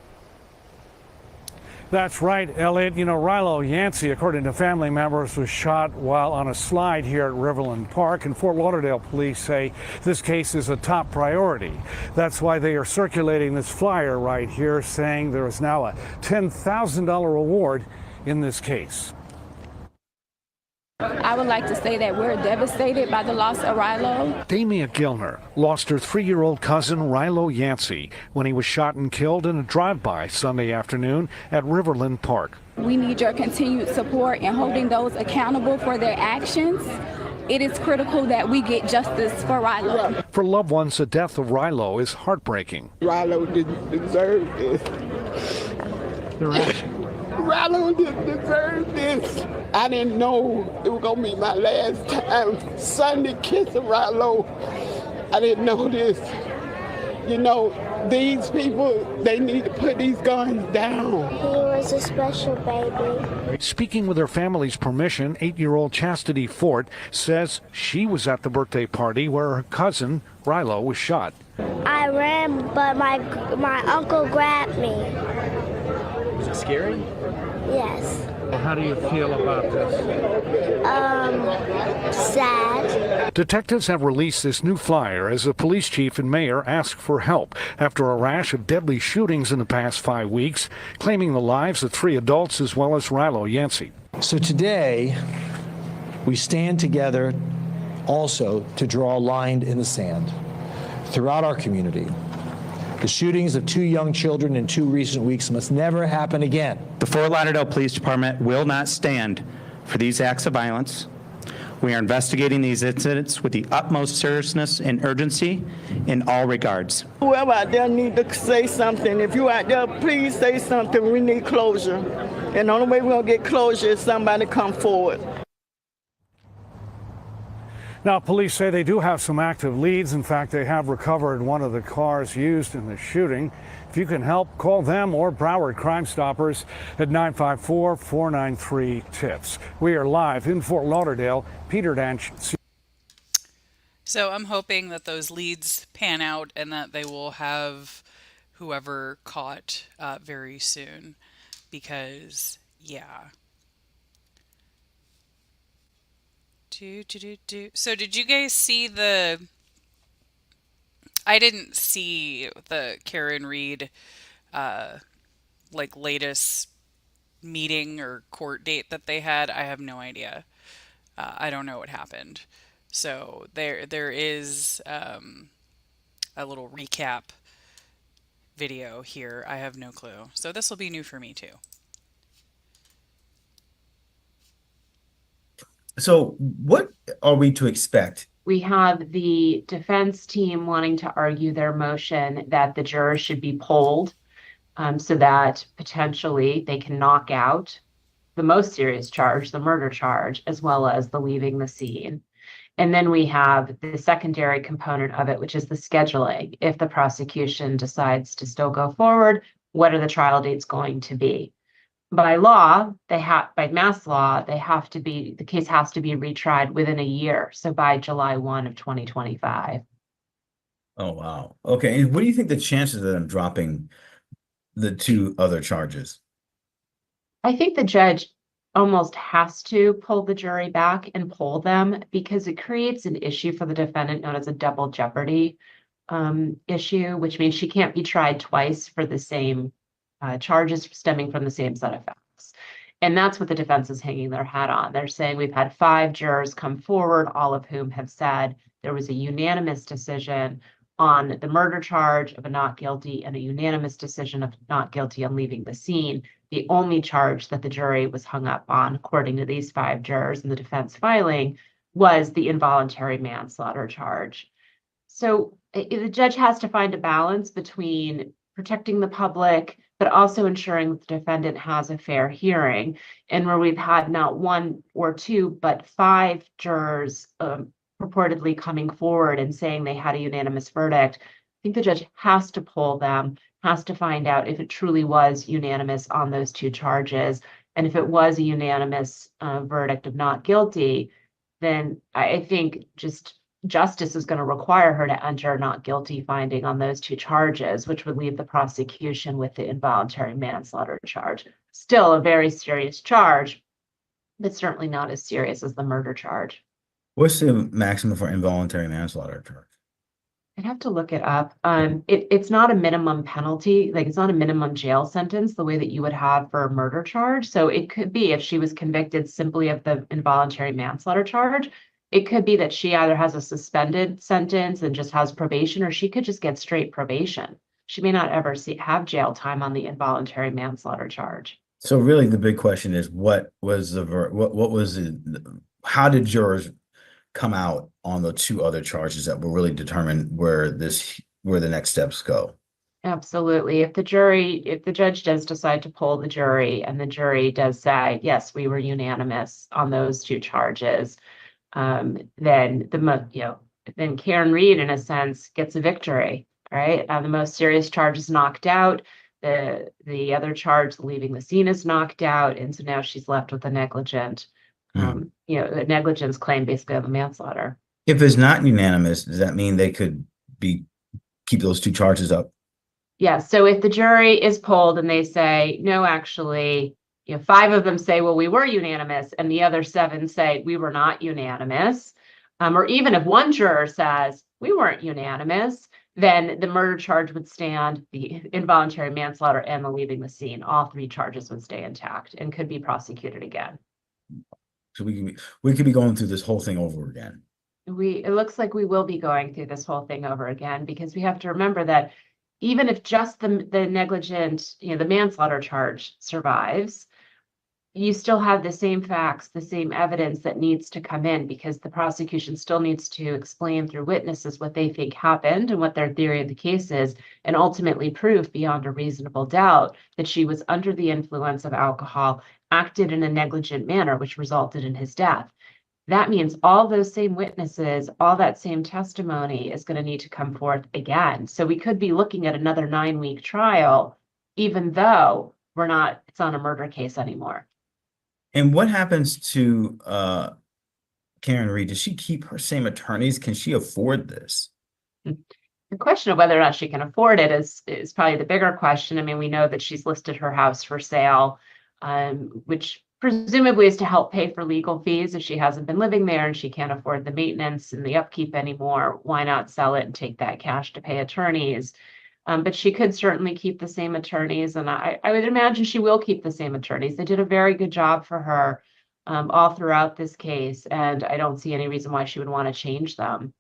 That's right, Elliot. You know, Rilo Yancey, according to family members, was shot while on a slide here at Riverland Park, and Fort Lauderdale police say this case is a top priority. That's why they are circulating this flyer right here saying there is now a $10,000 reward in this case. I would like to say that we're devastated by the loss of Rilo. Damia Gilner lost her 3-year-old cousin Rilo Yancey when he was shot and killed in a drive-by Sunday afternoon at Riverland Park. We need your continued support in holding those accountable for their actions. It is critical that we get justice for Rilo. For loved ones, the death of Rilo is heartbreaking. Rilo didn't deserve this. Rilo didn't deserve this. I didn't know it was going to be my last time Sunday kissing Rilo. I didn't know this. You know, these people, they need to put these guns down. He was a special baby. Speaking with her family's permission, 8-year-old Chastity Fort says she was at the birthday party where her cousin Rilo was shot. I ran, but my uncle grabbed me. Was it scary? Yes. How do you feel about this? Sad. Detectives have released this new flyer as the police chief and mayor ask for help after a rash of deadly shootings in the past 5 weeks, claiming the lives of 3 adults as well as Rilo Yancey. So today, we stand together also to draw a line in the sand throughout our community. The shootings of 2 young children in 2 recent weeks must never happen again. The Fort Lauderdale Police Department will not stand for these acts of violence. We are investigating these incidents with the utmost seriousness and urgency in all regards. Whoever out there need to say something. If you out there, please say something. We need closure. And the only way we're going to get closure is somebody come forward. Now, police say they do have some active leads. In fact, they have recovered one of the cars used in the shooting. If you can help, call them or Broward Crime Stoppers at 954-493-TIPS. We are live in Fort Lauderdale. Peter Danch. So I'm hoping that those leads pan out and that they will have whoever caught very soon, because, yeah. So did you guys see I didn't see the Karen Reed like latest meeting or court date that they had. I have no idea. I don't know what happened. So there is a little recap video here. I have no clue. So this will be new for me too. So what are we to expect? We have the defense team wanting to argue their motion that the jurors should be polled so that potentially they can knock out the most serious charge, the murder charge, as well as the leaving the scene. And then we have the secondary component of it, which is the scheduling. If the prosecution decides to still go forward, what are the trial dates going to be? By law, by mass law, the case has to be retried within a year. So by July 1 of 2025. Oh, wow. Okay. And what do you think the chances of them dropping the two other charges? I think the judge almost has to pull the jury back and poll them because it creates an issue for the defendant known as a double jeopardy issue, which means she can't be tried twice for the same charges stemming from the same set of facts. And that's what the defense is hanging their hat on. They're saying we've had 5 jurors come forward, all of whom have said there was a unanimous decision on the murder charge of a not guilty and a unanimous decision of not guilty on leaving the scene. The only charge that the jury was hung up on, according to these 5 jurors in the defense filing, was the involuntary manslaughter charge. So the judge has to find a balance between protecting the public, but also ensuring that the defendant has a fair hearing. And where we've had not 1 or 2, but 5 jurors purportedly coming forward and saying they had a unanimous verdict, I think the judge has to poll them, has to find out if it truly was unanimous on those 2 charges. And if it was a unanimous verdict of not guilty, then I think justice is going to require her to enter a not guilty finding on those 2 charges, which would leave the prosecution with the involuntary manslaughter charge. Still a very serious charge, but certainly not as serious as the murder charge. What's the maximum for involuntary manslaughter charge? I'd have to look it up. It's not a minimum penalty, like it's not a minimum jail sentence the way that you would have for a murder charge. So it could be if she was convicted simply of the involuntary manslaughter charge, it could be that she either has a suspended sentence and just has probation, or she could just get straight probation. She may not ever have jail time on the involuntary manslaughter charge. So really the big question is what was how did jurors come out on the 2 other charges that will really determine where the next steps go? Absolutely. If the judge does decide to poll the jury and the jury does say, yes, we were unanimous on those 2 charges, then then Karen Reed, in a sense, gets a victory, right? The most serious charge is knocked out. The other charge, leaving the scene, is knocked out, and so now she's left with a negligent, a negligence claim basically of a manslaughter. If it's not unanimous, does that mean they could keep those 2 charges up? Yeah. So if the jury is polled and they say, no, actually, 5 of them say, well, we were unanimous, and the other 7 say we were not unanimous, or even if 1 juror says we weren't unanimous, then the murder charge would stand, the involuntary manslaughter, and the leaving the scene. All 3 charges would stay intact and could be prosecuted again. So we could be going through this whole thing over again. It looks like we will be going through this whole thing over again, because we have to remember that even if just the negligent, the manslaughter charge survives, you still have the same facts, the same evidence that needs to come in, because the prosecution still needs to explain through witnesses what they think happened and what their theory of the case is, and ultimately prove beyond a reasonable doubt that she was under the influence of alcohol, acted in a negligent manner, which resulted in his death. That means all those same witnesses, all that same testimony is going to need to come forth again. So we could be looking at another 9-week trial, even though it's not a murder case anymore. And what happens to Karen Reed? Does she keep her same attorneys? Can she afford this? The question of whether or not she can afford it is probably the bigger question. I mean, we know that she's listed her house for sale, which presumably is to help pay for legal fees if she hasn't been living there and she can't afford the maintenance and the upkeep anymore. Why not sell it and take that cash to pay attorneys? But she could certainly keep the same attorneys, and I would imagine she will keep the same attorneys. They did a very good job for her all throughout this case, and I don't see any reason why she would want to change them.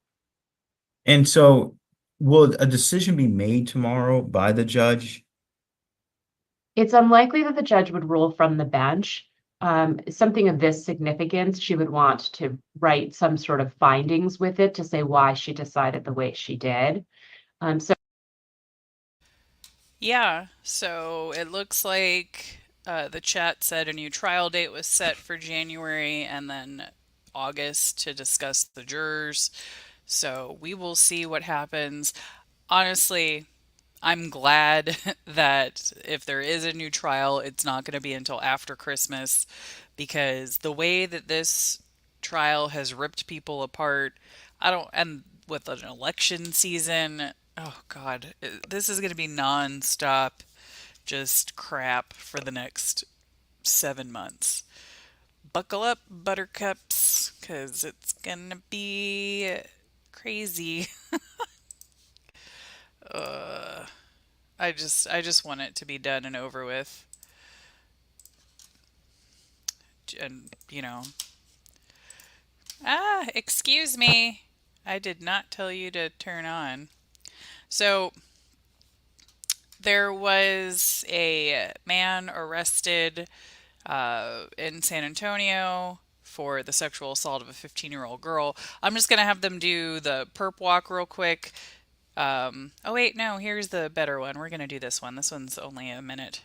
And so will a decision be made tomorrow by the judge? It's unlikely that the judge would rule from the bench. Something of this significance, she would want to write some sort of findings with it to say why she decided the way she did. Yeah, so it looks like The chat said a new trial date was set for January and then August to discuss the jurors. So we will see what happens. Honestly, I'm glad that if there is a new trial, it's not going to be until after Christmas, because the way that this trial has ripped people apart, and with an election season, oh God, this is going to be nonstop just crap for the next 7 months. Buckle up, buttercups, because it's going to be crazy. I just want it to be done and over with. And, excuse me. I did not tell you to turn on. So, there was a man arrested in San Antonio for the sexual assault of a 15-year-old girl. I'm just going to have them do the perp walk real quick. Oh wait, no, here's the better one. We're going to do this one. This one's only a minute.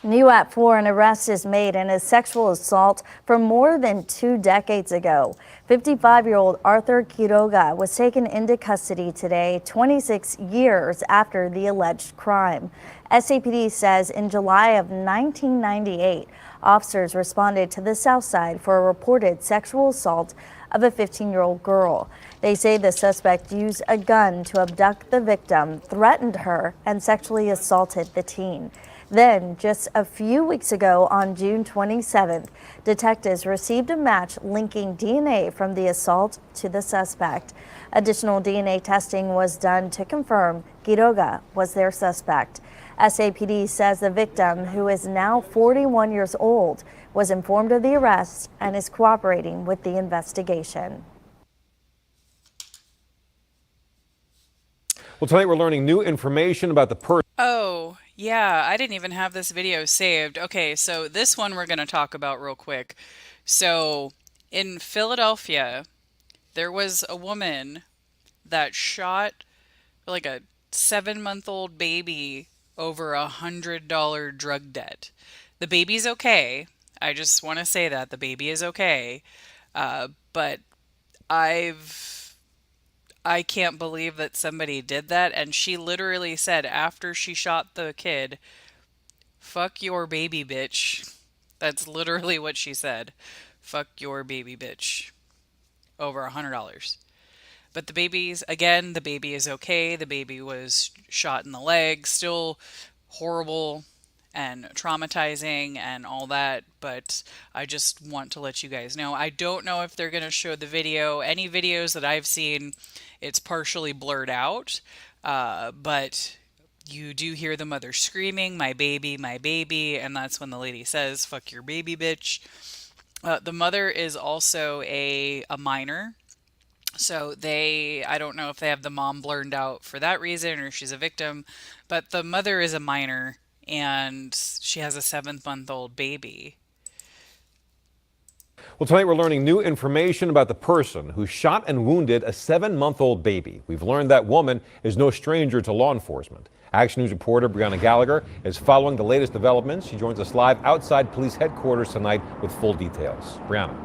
New at 4, an arrest is made in a sexual assault from more than 2 decades ago. 55-year-old Arthur Quiroga was taken into custody today, 26 years after the alleged crime. SAPD says in July of 1998, officers responded to the South Side for a reported sexual assault of a 15-year-old girl. They say the suspect used a gun to abduct the victim, threatened her, and sexually assaulted the teen. Then, just a few weeks ago on June 27th, detectives received a match linking DNA from the assault to the suspect. Additional DNA testing was done to confirm Quiroga was their suspect. SAPD says the victim, who is now 41 years old, was informed of the arrest and is cooperating with the investigation. Well, tonight we're learning new information about the person. Oh, yeah, I didn't even have this video saved. Okay, so this one we're going to talk about real quick. So, in Philadelphia, there was a woman that shot like a 7-month-old baby over $100 drug debt. The baby's okay. I just want to say that the baby is okay. But I can't believe that somebody did that. And she literally said after she shot the kid, "Fuck your baby, bitch." That's literally what she said. "Fuck your baby, bitch." Over $100. But the baby is okay. The baby was shot in the leg, still horrible and traumatizing and all that. But I just want to let you guys know. I don't know if they're going to show the video. Any videos that I've seen, it's partially blurred out. But you do hear the mother screaming, my baby," and that's when the lady says, "Fuck your baby, bitch." The mother is also a minor. So I don't know if they have the mom blurred out for that reason or she's a victim, but the mother is a minor and she has a 7-month-old baby. Well, tonight we're learning new information about the person who shot and wounded a 7-month-old baby. We've learned that woman is no stranger to law enforcement. Action News reporter Brianna Gallagher is following the latest developments. She joins us live outside police headquarters tonight with full details. Brianna.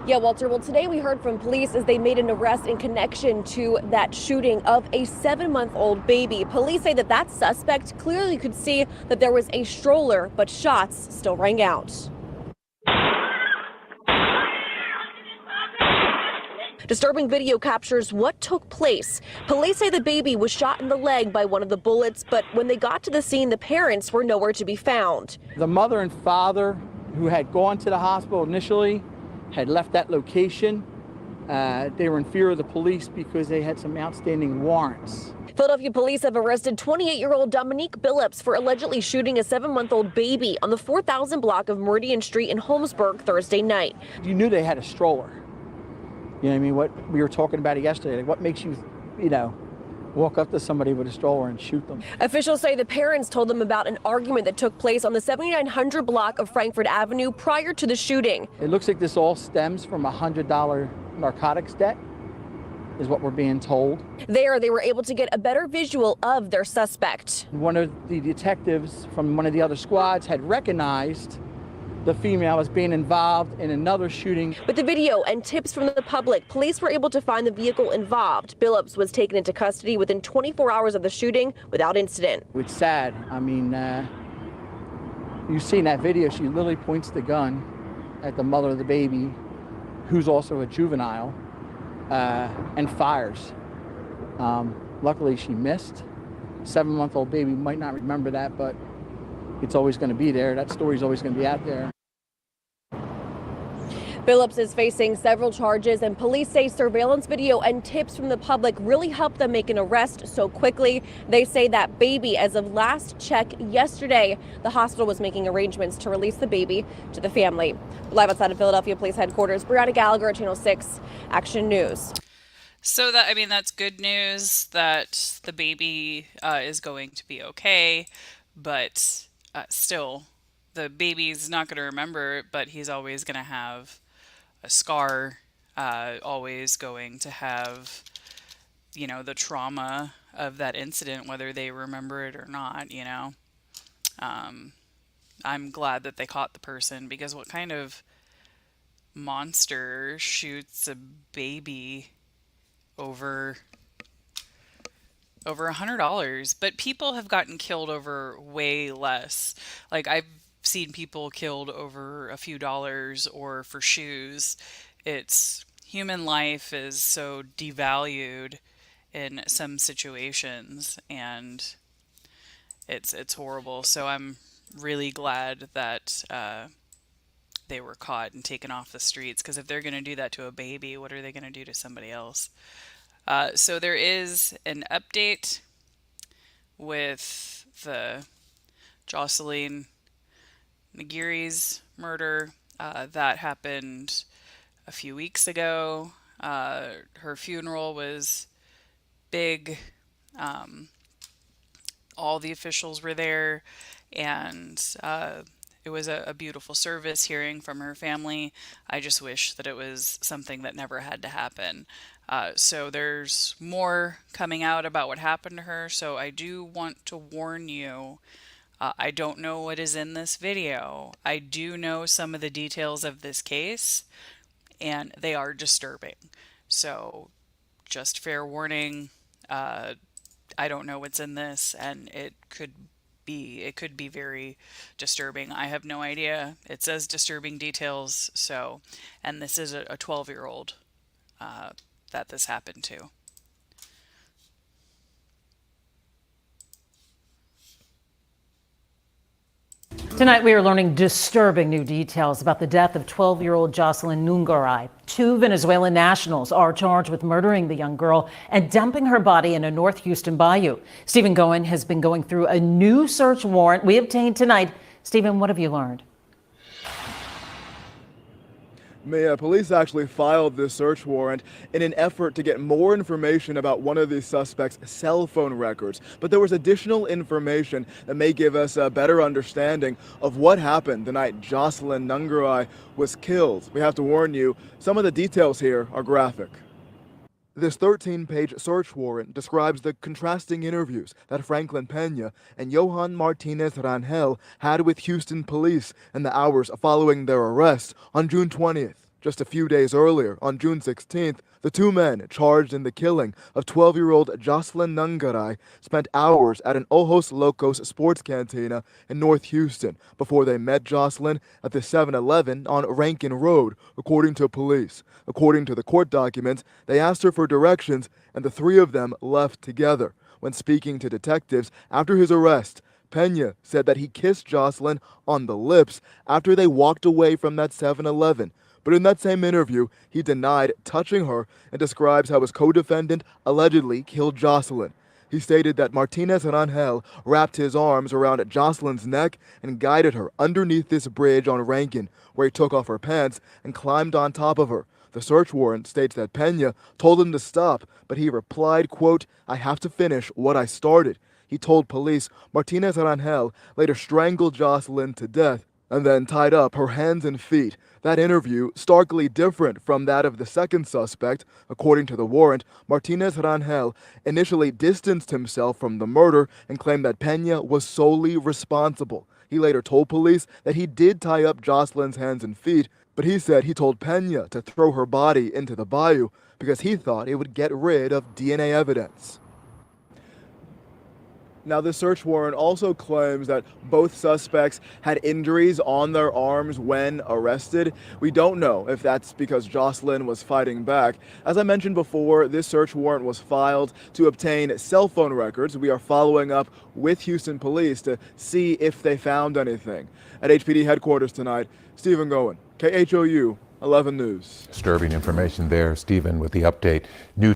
Yeah, Walter. Well, today we heard from police as they made an arrest in connection to that shooting of a 7-month-old baby. Police say that suspect clearly could see that there was a stroller, but shots still rang out. Disturbing video captures what took place. Police say the baby was shot in the leg by one of the bullets, but when they got to the scene, the parents were nowhere to be found. The mother and father, who had gone to the hospital initially, had left that location. They were in fear of the police because they had some outstanding warrants. Philadelphia police have arrested 28-year-old Dominique Billups for allegedly shooting a 7-month-old baby on the 4000 block of Meridian Street in Holmesburg Thursday night. You knew they had a stroller. You know what I mean? What we were talking about it yesterday. Like what makes you, walk up to somebody with a stroller and shoot them? Officials say the parents told them about an argument that took place on the 7900 block of Frankfurt Avenue prior to the shooting. It looks like this all stems from a $100 narcotics debt is what we're being told. There, they were able to get a better visual of their suspect. One of the detectives from one of the other squads had recognized the female as being involved in another shooting. With the video and tips from the public, police were able to find the vehicle involved. Billups was taken into custody within 24 hours of the shooting without incident. It's sad. I mean, you've seen that video. She literally points the gun at the mother of the baby, who's also a juvenile, and fires. Luckily, she missed. 7-month-old baby might not remember that, but it's always going to be there. That story's always going to be out there. Billups is facing several charges, and police say surveillance video and tips from the public really helped them make an arrest so quickly. They say that baby, as of last check yesterday, the hospital was making arrangements to release the baby to the family. Live outside of Philadelphia Police Headquarters, Brianna Gallagher, Channel 6 Action News. So that's good news that the baby is going to be okay, but still, the baby's not going to remember it, but he's always going to have a scar, always going to have, the trauma of that incident, whether they remember it or not, I'm glad that they caught the person, because what kind of monster shoots a baby over $100? But people have gotten killed over way less. Like, I've seen people killed over a few dollars or for shoes. It's human life is so devalued in some situations, and it's horrible. So I'm really glad that they were caught and taken off the streets, because if they're going to do that to a baby, what are they going to do to somebody else? So there is an update with the Jocelyn Nagiri's murder that happened a few weeks ago. Her funeral was big. All the officials were there, and it was a beautiful service hearing from her family. I just wish that it was something that never had to happen. So there's more coming out about what happened to her. So I do want to warn you, I don't know what is in this video. I do know some of the details of this case, and they are disturbing. So just fair warning, I don't know what's in this, and it could be very disturbing. I have no idea. It says disturbing details, so, and this is a 12-year-old that this happened to. Tonight we are learning disturbing new details about the death of 12-year-old Jocelyn Nungaray. 2 Venezuelan nationals are charged with murdering the young girl and dumping her body in a North Houston bayou. Stephen Goen has been going through a new search warrant we obtained tonight. Stephen, what have you learned? Police actually filed this search warrant in an effort to get more information about one of the suspects' cell phone records. But there was additional information that may give us a better understanding of what happened the night Jocelyn Nungaray was killed. We have to warn you, some of the details here are graphic. This 13-page search warrant describes the contrasting interviews that Franklin Pena and Johan Martinez Rangel had with Houston police in the hours following their arrest on June 20th. Just a few days earlier, on June 16th, the 2 men charged in the killing of 12-year-old Jocelyn Nungaray spent hours at an Ojos Locos sports cantina in North Houston before they met Jocelyn at the 7-Eleven on Rankin Road, according to police. According to the court documents, they asked her for directions, and the 3 of them left together. When speaking to detectives after his arrest, Pena said that he kissed Jocelyn on the lips after they walked away from that 7-Eleven. But in that same interview, he denied touching her and describes how his co-defendant allegedly killed Jocelyn. He stated that Martinez Rangel wrapped his arms around Jocelyn's neck and guided her underneath this bridge on Rankin, where he took off her pants and climbed on top of her. The search warrant states that Pena told him to stop, but he replied, quote, "I have to finish what I started." He told police Martinez Rangel later strangled Jocelyn to death. and then tied up her hands and feet. That interview starkly different from that of the second suspect. According to the warrant, Martinez Rangel initially distanced himself from the murder and claimed that Peña was solely responsible. He later told police that he did tie up Jocelyn's hands and feet, but he said he told Peña to throw her body into the bayou because he thought it would get rid of DNA evidence. Now, the search warrant also claims that both suspects had injuries on their arms when arrested. We don't know if that's because Jocelyn was fighting back. As I mentioned before, this search warrant was filed to obtain cell phone records. We are following up with Houston police to see if they found anything. At HPD headquarters tonight, Stephen Goen, KHOU 11 News. Disturbing information there, Stephen, with the update. New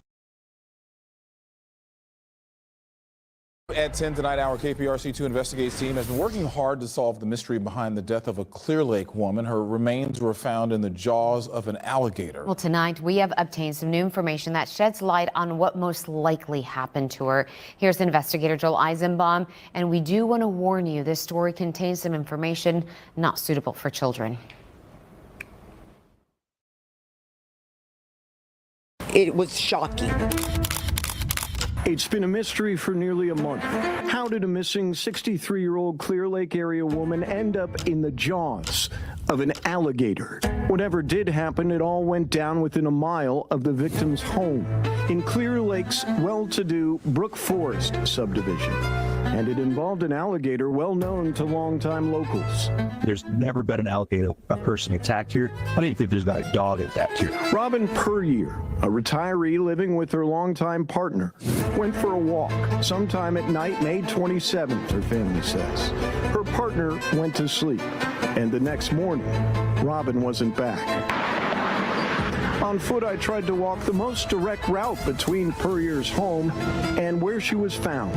At 10 tonight, our KPRC2 Investigates team has been working hard to solve the mystery behind the death of a Clear Lake woman. Her remains were found in the jaws of an alligator. Well, tonight we have obtained some new information that sheds light on what most likely happened to her. Here's investigator Joel Eisenbaum, and we do want to warn you, this story contains some information not suitable for children. It was shocking. It's been a mystery for nearly a month. How did a missing 63-year-old Clear Lake area woman end up in the jaws of an alligator? Whatever did happen, it all went down within a mile of the victim's home in Clear Lake's well-to-do Brook Forest subdivision. And it involved an alligator well known to longtime locals. There's never been an alligator, a person attacked here. I don't even think there's been a dog attacked here. Robin Puryear, a retiree living with her longtime partner, went for a walk sometime at night, May 27th, her family says. Her partner went to sleep, and the next morning, Robin wasn't back. On foot, I tried to walk the most direct route between Puryear's home and where she was found.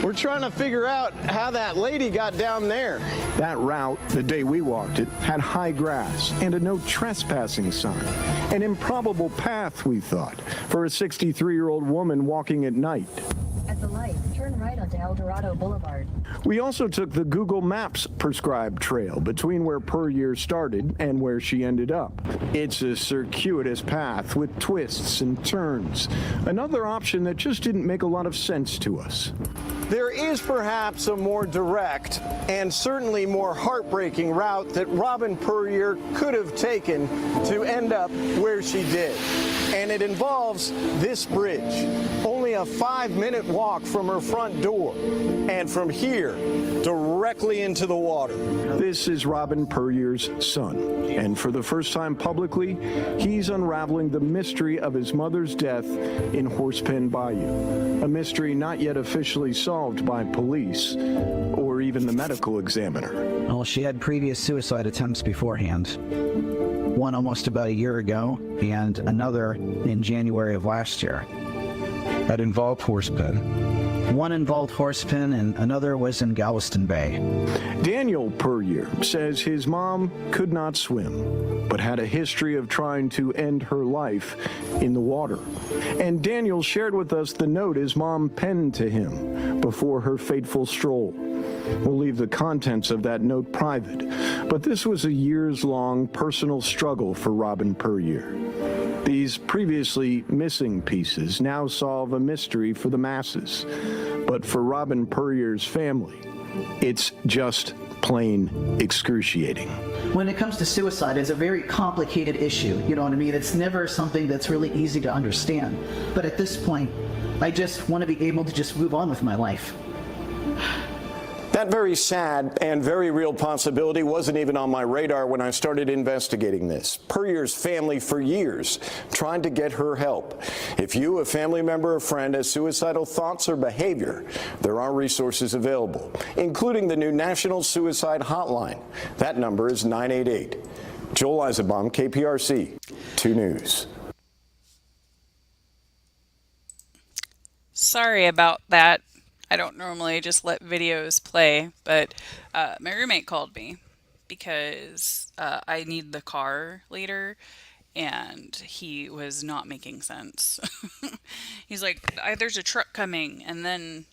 We're trying to figure out how that lady got down there. That route, the day we walked it, had high grass and a no trespassing sign. An improbable path, we thought, for a 63-year-old woman walking at night. At the light, turn right onto El Dorado Boulevard. We also took the Google Maps prescribed trail between where Puryear started and where she ended up. It's a circuitous path with twists and turns. Another option that just didn't make a lot of sense to us. There is perhaps a more direct and certainly more heartbreaking route that Robin Puryear could have taken to end up where she did. And it involves this bridge. Only a 5-minute walk from her front door. And from here, directly into the water. This is Robin Puryear's son. And for the first time publicly, he's unraveling the mystery of his mother's death in Horsepen Bayou. A mystery not yet officially solved by police or even the medical examiner. Well, she had previous suicide attempts beforehand. One almost about a year ago, and another in January of last year. That involved Horsepen. One involved Horsepen, and another was in Galveston Bay. Daniel Puryear says his mom could not swim, but had a history of trying to end her life in the water. And Daniel shared with us the note his mom penned to him before her fateful stroll. We'll leave the contents of that note private, but this was a years-long personal struggle for Robin Puryear. These previously missing pieces now solve a mystery for the masses. But for Robin Puryear's family, it's just plain excruciating. When it comes to suicide, it's a very complicated issue. You know what I mean? It's never something that's really easy to understand. But at this point, I just want to be able to just move on with my life. That very sad and very real possibility wasn't even on my radar when I started investigating this. Puryear's family for years tried to get her help. If you, a family member or friend, has suicidal thoughts or behavior, there are resources available, including the new National Suicide Hotline. That number is 988. Joel Eisenbaum, KPRC 2 News. Sorry about that. I don't normally just let videos play, but my roommate called me because I need the car later, and he was not making sense. He's like, there's a truck coming, and then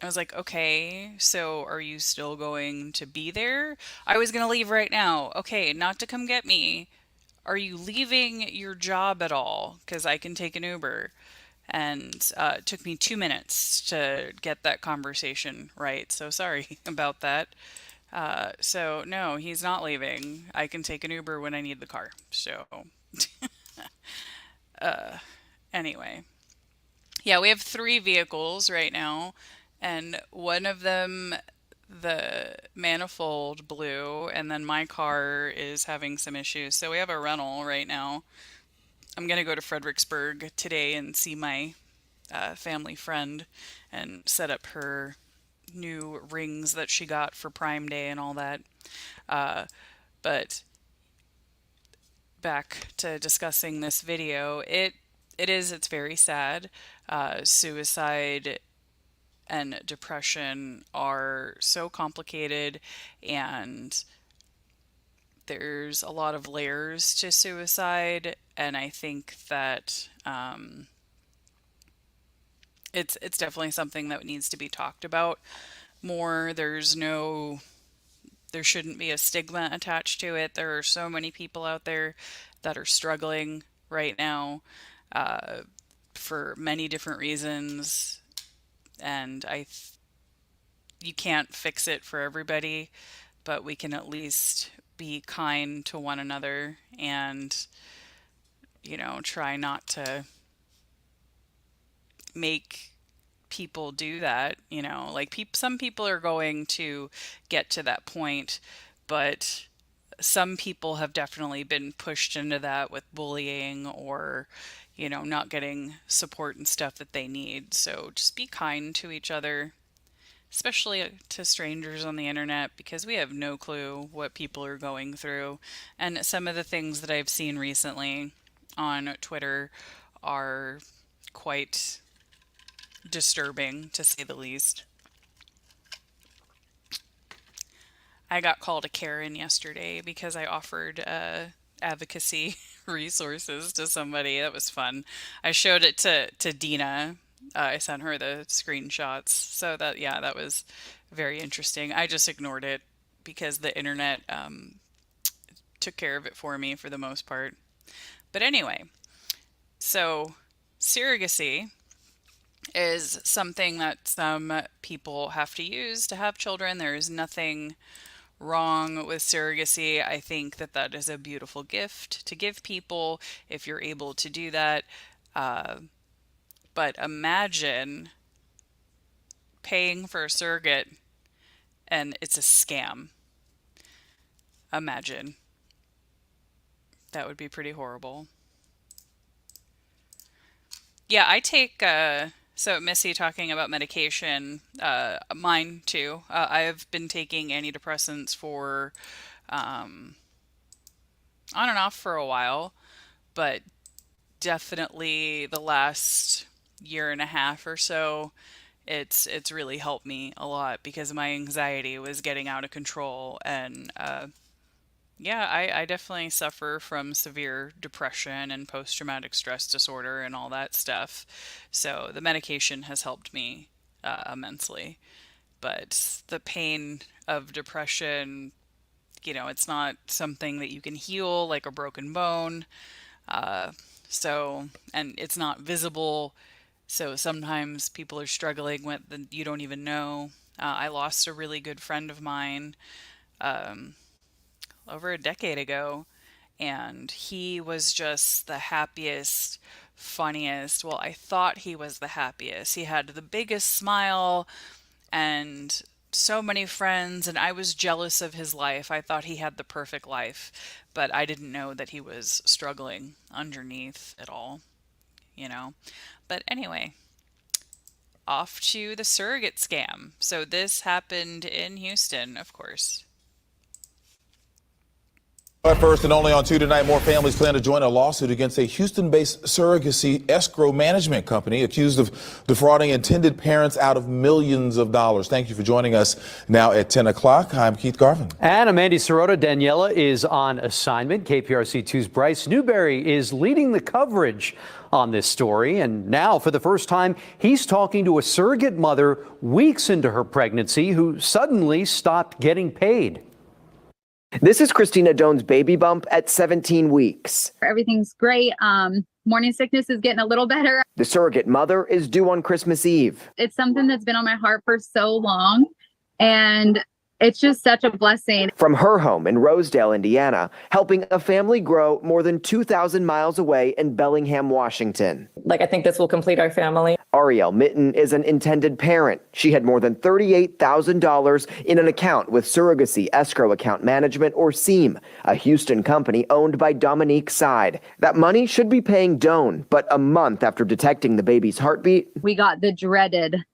I was like, okay, so are you still going to be there? I was going to leave right now. Okay, not to come get me. Are you leaving your job at all? Because I can take an Uber. And it took me 2 minutes to get that conversation right. So sorry about that. So no, he's not leaving. I can take an Uber when I need the car. So anyway, yeah, we have 3 vehicles right now, and one of them, the manifold blew, and then my car is having some issues. So we have a rental right now. I'm gonna go to Fredericksburg today and see my family friend and set up her new rings that she got for Prime Day and all that. Uh, but back to discussing this video, it's very sad. Suicide and depression are so complicated, and there's a lot of layers to suicide, and I think that it's definitely something that needs to be talked about more. There shouldn't be a stigma attached to it. There are so many people out there that are struggling right now uh, for many different reasons, and you can't fix it for everybody, but we can at least be kind to one another and, try not to make people do that. Like some people are going to get to that point, but some people have definitely been pushed into that with bullying or, not getting support and stuff that they need. So just be kind to each other, especially to strangers on the internet, because we have no clue what people are going through. And some of the things that I've seen recently on Twitter are quite disturbing, to say the least. I got called a Karen yesterday because I offered advocacy resources to somebody. That was fun. I showed it to Dina. I sent her the screenshots. So that was very interesting. I just ignored it because the internet took care of it for me for the most part. But anyway, so surrogacy is something that some people have to use to have children. There is nothing wrong with surrogacy. I think that is a beautiful gift to give people if you're able to do that. But imagine paying for a surrogate and it's a scam. Imagine. That would be pretty horrible. Yeah, I take, so Missy talking about medication, mine too. I've been taking antidepressants for, on and off for a while, but definitely the last year and a half or so, it's really helped me a lot because my anxiety was getting out of control. And yeah, I definitely suffer from severe depression and post-traumatic stress disorder and all that stuff. So the medication has helped me immensely. But the pain of depression, it's not something that you can heal like a broken bone. Uh, and it's not visible. So sometimes people are struggling with and you don't even know. I lost a really good friend of mine um, over a decade ago, and he was just the happiest, funniest. Well, I thought he was the happiest. He had the biggest smile and so many friends, and I was jealous of his life. I thought he had the perfect life, but I didn't know that he was struggling underneath it all, you know. But anyway, off to the surrogate scam. So this happened in Houston, of course. But first and only on 2 tonight, more families plan to join a lawsuit against a Houston-based surrogacy escrow management company accused of defrauding intended parents out of millions of dollars. Thank you for joining us now at 10 o'clock. I'm Keith Garvin. And I'm Andy Sirota. Daniela is on assignment. KPRC2's Bryce Newberry is leading the coverage on this story. And now, for the first time, he's talking to a surrogate mother weeks into her pregnancy who suddenly stopped getting paid. This is Christina Doan's baby bump at 17 weeks. Everything's great. Morning sickness is getting a little better. The surrogate mother is due on Christmas Eve. It's something that's been on my heart for so long, and it's just such a blessing. From her home in Rosedale, Indiana, helping a family grow more than 2,000 miles away in Bellingham, Washington. I think this will complete our family. Ariel Mitten is an intended parent. She had more than $38,000 in an account with Surrogacy Escrow Account Management, or SEAM, a Houston company owned by Dominique Side. That money should be paying Doan, but a month after detecting the baby's heartbeat, We got the dreaded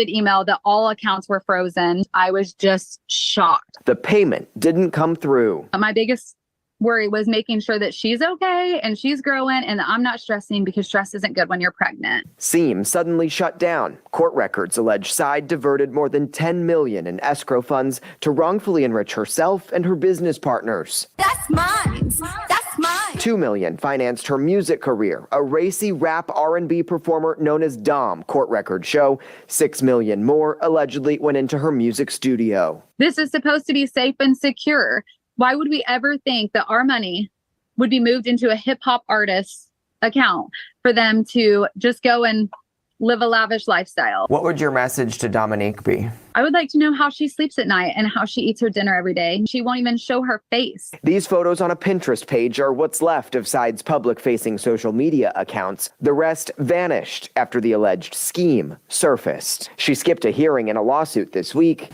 email that all accounts were frozen. I was just shocked. the payment didn't come through. My biggest worry was making sure that she's okay and she's growing and that I'm not stressing, because stress isn't good when you're pregnant. SEAM suddenly shut down. Court records allege Side diverted more than $10 million in escrow funds to wrongfully enrich herself and her business partners. That's mine. That's mine. $2 million financed her music career, a racy rap R&B performer known as Dom, court records show. $6 million more allegedly went into her music studio. This is supposed to be safe and secure. Why would we ever think that our money would be moved into a hip hop artist's account for them to just go and live a lavish lifestyle? What would your message to Dominique be? I would like to know how she sleeps at night and how she eats her dinner every day. She won't even show her face. These photos on a Pinterest page are what's left of Side's public-facing social media accounts. The rest vanished after the alleged scheme surfaced. She skipped a hearing in a lawsuit this week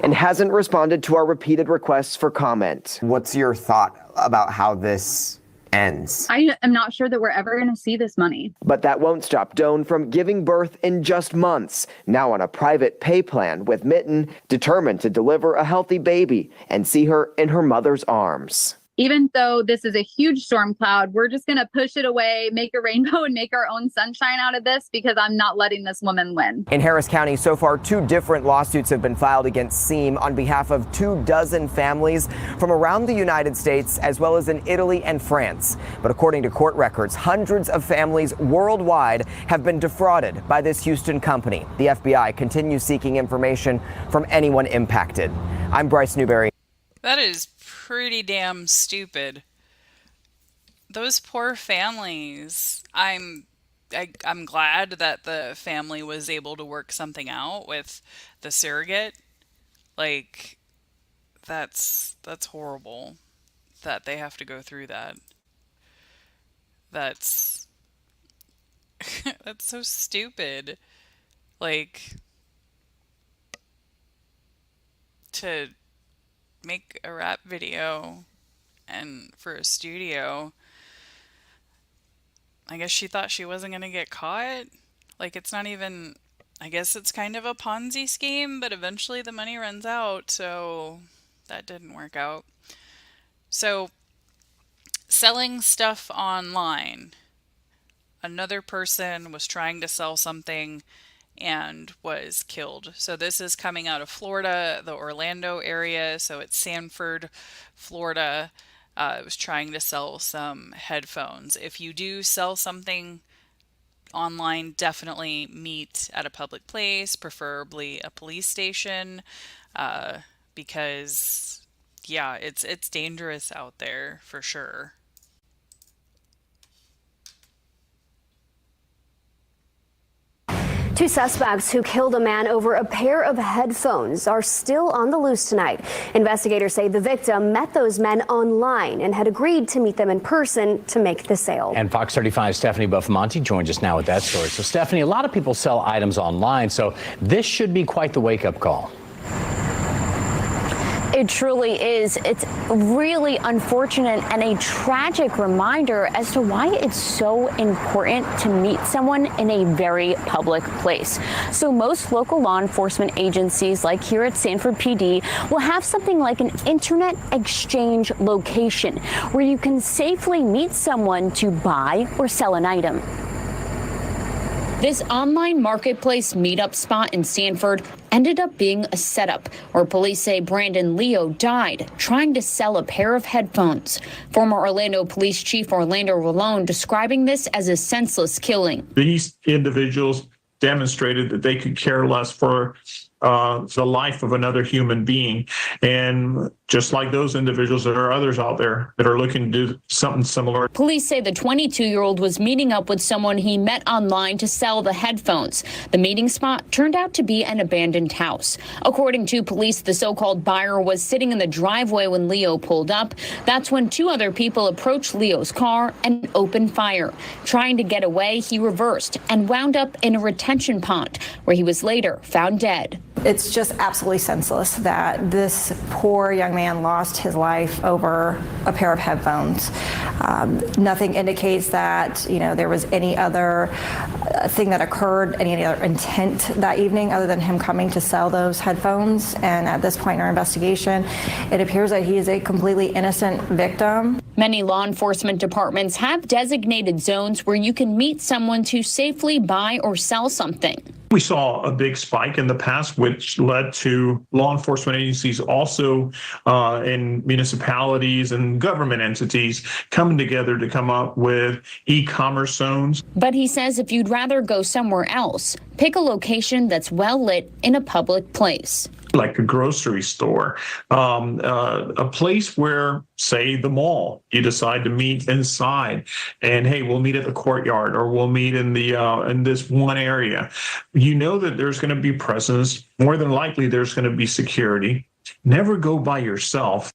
and hasn't responded to our repeated requests for comment. What's your thought about how this ends? I am not sure that we're ever going to see this money. But that won't stop Doan from giving birth in just months, now on a private pay plan with Mitten, determined to deliver a healthy baby and see her in her mother's arms. Even though this is a huge storm cloud, we're just going to push it away, make a rainbow, and make our own sunshine out of this, because I'm not letting this woman win. In Harris County, so far, 2 different lawsuits have been filed against SEAM on behalf of 24 families from around the United States, as well as in Italy and France. But according to court records, hundreds of families worldwide have been defrauded by this Houston company. The FBI continues seeking information from anyone impacted. I'm Bryce Newberry. That is pretty damn stupid. Those poor families. I'm glad that the family was able to work something out with the surrogate. That's horrible that they have to go through that. That's that's so stupid. To make a rap video and for a studio, I guess she thought she wasn't going to get caught. It's not even, I guess it's kind of a Ponzi scheme, but eventually the money runs out, so that didn't work out. So, selling stuff online. Another person was trying to sell something and was killed. So this is coming out of Florida, the Orlando area. So it's Sanford, Florida. It was trying to sell some headphones. If you do sell something online, definitely meet at a public place, preferably a police station, because yeah, it's dangerous out there for sure. Two suspects who killed a man over a pair of headphones are still on the loose tonight. Investigators say the victim met those men online and had agreed to meet them in person to make the sale. And Fox 35's Stephanie Buffamonte joins us now with that story. So Stephanie, a lot of people sell items online, so this should be quite the wake-up call. It It truly is. It's really unfortunate and a tragic reminder as to why it's so important to meet someone in a very public place. So most local law enforcement agencies, like here at Sanford PD, will have something like an internet exchange location where you can safely meet someone to buy or sell an item. This online marketplace meetup spot in Sanford ended up being a setup where police say Brandon Leo died trying to sell a pair of headphones. Former Orlando Police Chief Orlando Rolone describing this as a senseless killing. These individuals demonstrated that they could care less for the life of another human being. And just like those individuals, there are others out there that are looking to do something similar. Police say the 22-year-old was meeting up with someone he met online to sell the headphones. The meeting spot turned out to be an abandoned house. According to police, the so-called buyer was sitting in the driveway when Leo pulled up. That's when two other people approached Leo's car and opened fire. Trying to get away, he reversed and wound up in a retention pond where he was later found dead. It's just absolutely senseless that this poor young man lost his life over a pair of headphones. Nothing indicates that, there was any other thing that occurred, any other intent that evening other than him coming to sell those headphones. And at this point in our investigation, it appears that he is a completely innocent victim. Many law enforcement departments have designated zones where you can meet someone to safely buy or sell something. We saw a big spike in the past, which led to law enforcement agencies also in municipalities and government entities coming together to come up with e-commerce zones. But he says if you'd rather go somewhere else, pick a location that's well lit in a public place. Like a grocery store, a place where, say, the mall, you decide to meet inside and, hey, we'll meet at the courtyard or we'll meet in the in this one area. You know that there's going to be presence. More than likely, there's going to be security. Never go by yourself.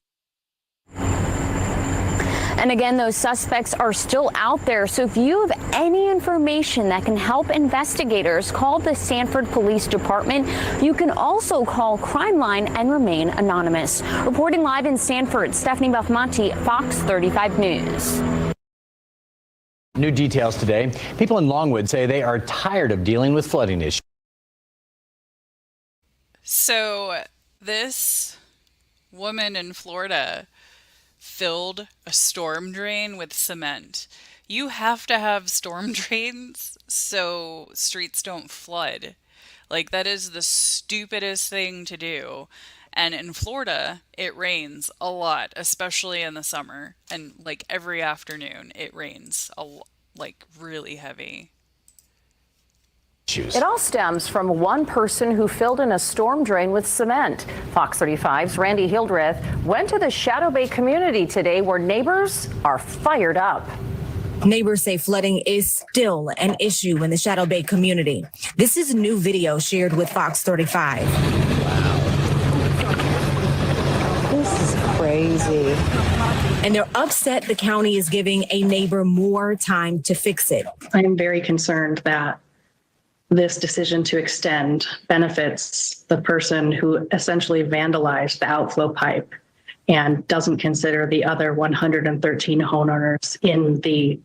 And again, those suspects are still out there. So if you have any information that can help investigators, call the Sanford Police Department. You can also call Crime Line and remain anonymous. Reporting live in Sanford, Stephanie Belmonte, Fox 35 News. New details today. People in Longwood say they are tired of dealing with flooding issues. So this woman in Florida filled a storm drain with cement. You have to have storm drains so streets don't flood. Like, that is the stupidest thing to do. And in Florida, it rains a lot, especially in the summer. And like every afternoon, it rains like really heavy. It all stems from one person who filled in a storm drain with cement. Fox 35's Randy Hildreth went to the Shadow Bay community today where neighbors are fired up. Neighbors say flooding is still an issue in the Shadow Bay community. This is a new video shared with Fox 35. This is crazy. And they're upset the county is giving a neighbor more time to fix it. I am very concerned that this decision to extend benefits the person who essentially vandalized the outflow pipe and doesn't consider the other 113 homeowners in the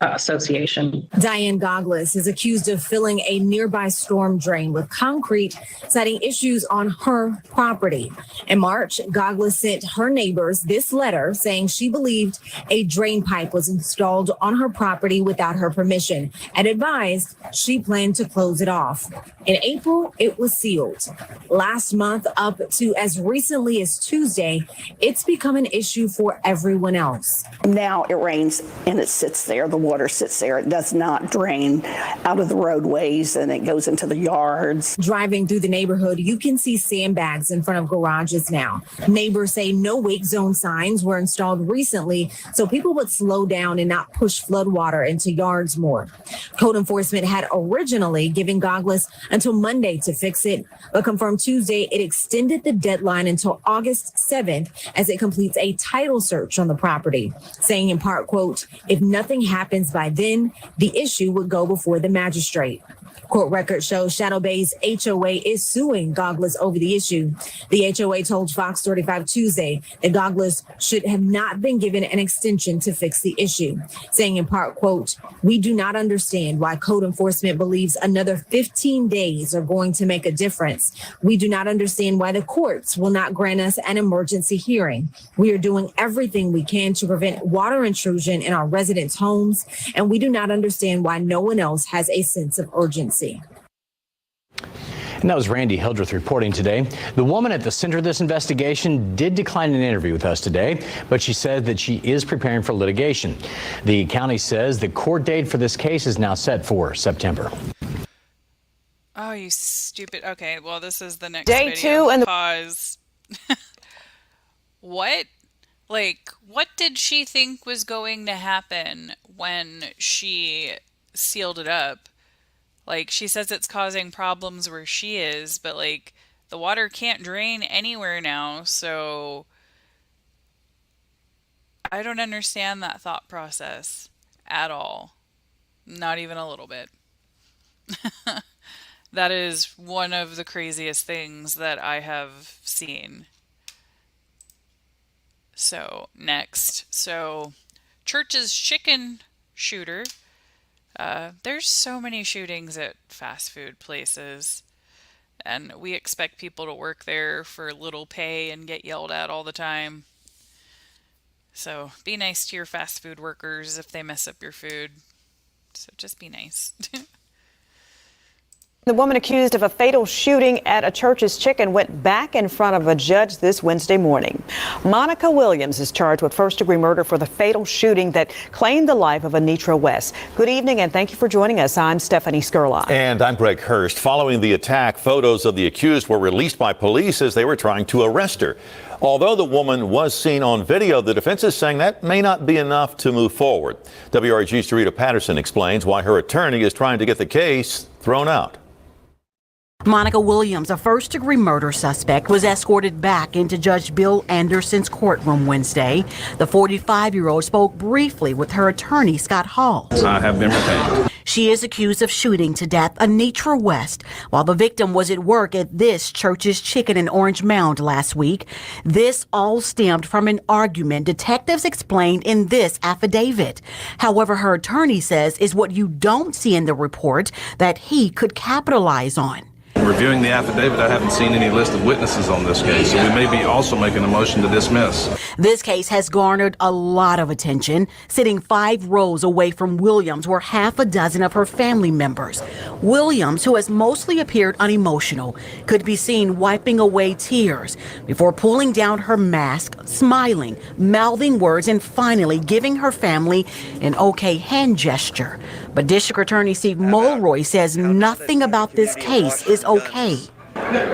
association. Diane Goggles is accused of filling a nearby storm drain with concrete, citing issues on her property. In March, Goggles sent her neighbors this letter saying she believed a drain pipe was installed on her property without her permission and advised she planned to close it off. In April, it was sealed. Last month, up to as recently as Tuesday, it's become an issue for everyone else. Now it rains and it sits there. The water sits there. It does not drain out of the roadways and it goes into the yards. Driving through the neighborhood, you can see sandbags in front of garages now. Neighbors say no wake zone signs were installed recently, so people would slow down and not push floodwater into yards more. Code enforcement had originally given Goggles until Monday to fix it, but confirmed Tuesday it extended the deadline until August 7th as it completes a title search on the property, saying in part, quote, if nothing happens by then, the issue would go before the magistrate. Court records show Shadow Bay's HOA is suing Goggles over the issue. The HOA told Fox 35 Tuesday that Goggles should have not been given an extension to fix the issue, saying in part, quote, "We do not understand why code enforcement believes another 15 days are going to make a difference. We do not understand why the courts will not grant us an emergency hearing. We are doing everything we can to prevent water intrusion in our residents' homes, and we do not understand why no one else has a sense of urgency." And that was Randy Hildreth reporting today. The woman at the center of this investigation did decline an interview with us today, but she said that she is preparing for litigation. The county says the court date for this case is now set for September. Oh, you stupid. Okay, well, this is the next Day video. 2 and Pause. What? Like, what did she think was going to happen when she sealed it up? Like, she says it's causing problems where she is, but, like, the water can't drain anywhere now, so I don't understand that thought process at all. Not even a little bit. That is one of the craziest things that I have seen. So, next. So, Church's chicken shooter. There's so many shootings at fast food places, and we expect people to work there for little pay and get yelled at all the time. So be nice to your fast food workers if they mess up your food. So just be nice. The woman accused of a fatal shooting at a Church's Chicken went back in front of a judge this Wednesday morning. Monica Williams is charged with first-degree murder for the fatal shooting that claimed the life of Anitra West. Good evening, and thank you for joining us. I'm Stephanie Skurlock. And I'm Greg Hurst. Following the attack, photos of the accused were released by police as they were trying to arrest her. Although the woman was seen on video, the defense is saying that may not be enough to move forward. WREG's Jessika Patterson explains why her attorney is trying to get the case thrown out. Monica Williams, a first-degree murder suspect, was escorted back into Judge Bill Anderson's courtroom Wednesday. The 45-year-old spoke briefly with her attorney, Scott Hall. I have been retained. She is accused of shooting to death Anitra West while the victim was at work at this Church's Chicken in Orange Mound last week. This all stemmed from an argument detectives explained in this affidavit. However, her attorney says is what you don't see in the report that he could capitalize on. Reviewing the affidavit, I haven't seen any list of witnesses on this case, so we may be also making a motion to dismiss. This case has garnered a lot of attention. Sitting 5 rows away from Williams were half a dozen of her family members. Williams, who has mostly appeared unemotional, could be seen wiping away tears before pulling down her mask, smiling, mouthing words, and finally giving her family an okay hand gesture. But District Attorney Steve Mulroy says nothing about this case is okay.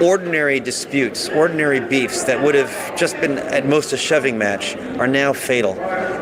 Ordinary disputes, ordinary beefs that would have just been at most a shoving match are now fatal.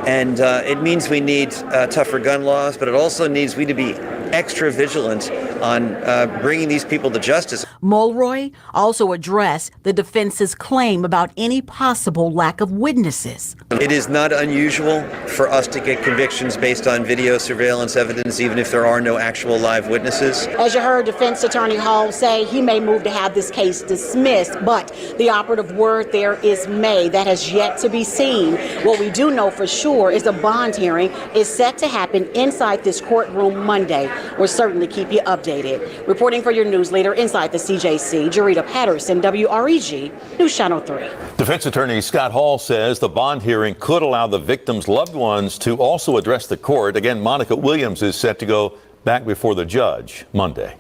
And it means we need tougher gun laws, but it also needs we to be extra vigilant on bringing these people to justice. Mulroy also addressed the defense's claim about any possible lack of witnesses. It is not unusual for us to get convictions based on video surveillance evidence, even if there are no actual live witnesses. As you heard Defense Attorney Hall say, he may move to have this case dismissed, but the operative word there is may. That has yet to be seen. What we do know for sure is a bond hearing is set to happen inside this courtroom Monday. We'll certainly keep you updated. Reporting for your news leader inside the CJC, Jessika Patterson, WREG, News Channel 3. Defense attorney Scott Hall says the bond hearing could allow the victims' loved ones to also address the court. Again, Monica Williams is set to go back before the judge Monday.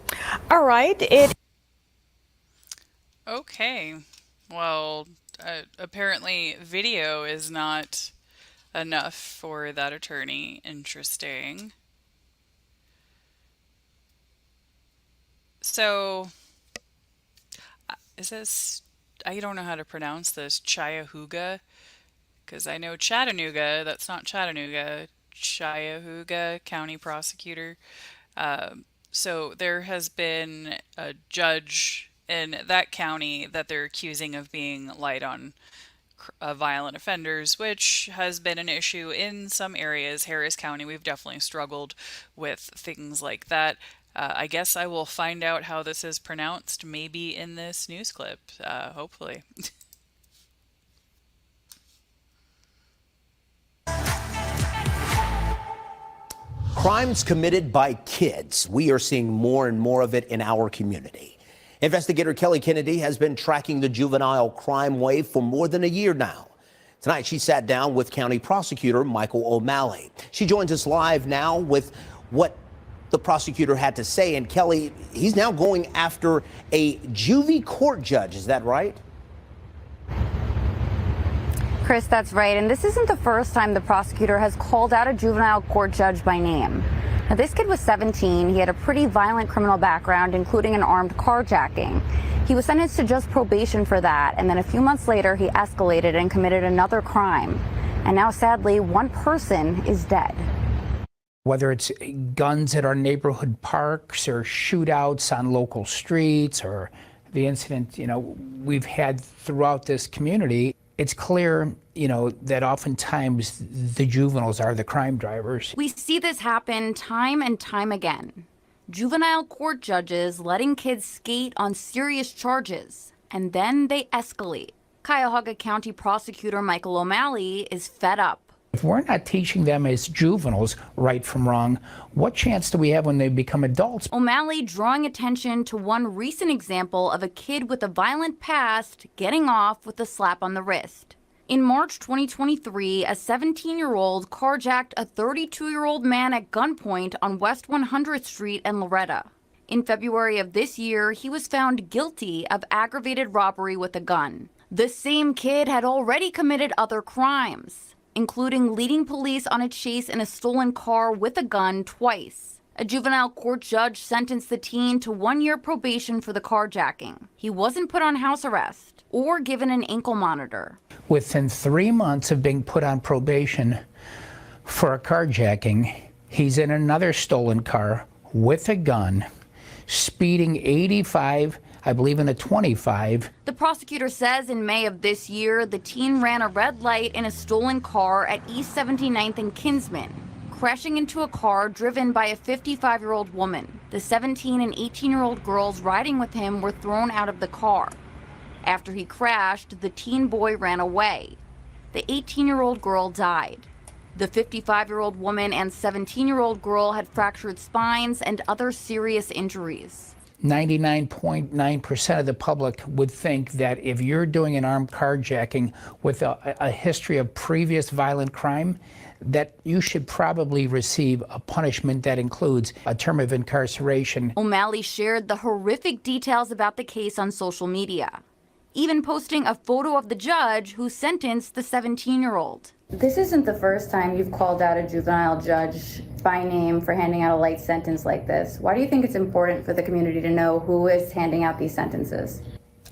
All right. Okay. Well, apparently video is not enough for that attorney. Interesting. So, is this, I don't know how to pronounce this, Chayahuga? Because I know Chattanooga, that's not Chattanooga, Chayahuga County Prosecutor. So there has been a judge in that county that they're accusing of being light on violent offenders, which has been an issue in some areas. Harris County, we've definitely struggled with things like that. I guess I will find out how this is pronounced maybe in this news clip, hopefully. Crimes committed by kids. We are seeing more and more of it in our community. Investigator Kelly Kennedy has been tracking the juvenile crime wave for more than a year now. Tonight, she sat down with County Prosecutor Michael O'Malley. She joins us live now with what the prosecutor had to say. And Kelly, he's now going after a juvie court judge. Is that right? Chris, that's right. And this isn't the first time the prosecutor has called out a juvenile court judge by name. Now, this kid was 17. He had a pretty violent criminal background, including an armed carjacking. He was sentenced to just probation for that. And then a few months later, he escalated and committed another crime. And now, sadly, one person is dead. Whether it's guns at our neighborhood parks or shootouts on local streets or the incident, we've had throughout this community, it's clear, that oftentimes the juveniles are the crime drivers. We see this happen time and time again. Juvenile court judges letting kids skate on serious charges, and then they escalate. Cuyahoga County Prosecutor Michael O'Malley is fed up. If we're not teaching them as juveniles right from wrong, what chance do we have when they become adults? O'Malley drawing attention to one recent example of a kid with a violent past getting off with a slap on the wrist. In March 2023, a 17-year-old carjacked a 32-year-old man at gunpoint on West 100th Street in Loretta. In February of this year, he was found guilty of aggravated robbery with a gun. The same kid had already committed other crimes, including leading police on a chase in a stolen car with a gun twice. A juvenile court judge sentenced the teen to 1-year probation for the carjacking. He wasn't put on house arrest or given an ankle monitor. Within 3 months of being put on probation for a carjacking, he's in another stolen car with a gun, speeding 85, I believe in a 25. The prosecutor says in May of this year, the teen ran a red light in a stolen car at East 79th and Kinsman, crashing into a car driven by a 55-year-old woman. The 17 and 18-year-old girls riding with him were thrown out of the car. After he crashed, the teen boy ran away. The 18-year-old girl died. The 55-year-old woman and 17-year-old girl had fractured spines and other serious injuries. 99.9% of the public would think that if you're doing an armed carjacking with a history of previous violent crime, that you should probably receive a punishment that includes a term of incarceration. O'Malley shared the horrific details about the case on social media, even posting a photo of the judge who sentenced the 17-year-old. This isn't the first time you've called out a juvenile judge by name for handing out a light sentence like this. Why do you think it's important for the community to know who is handing out these sentences?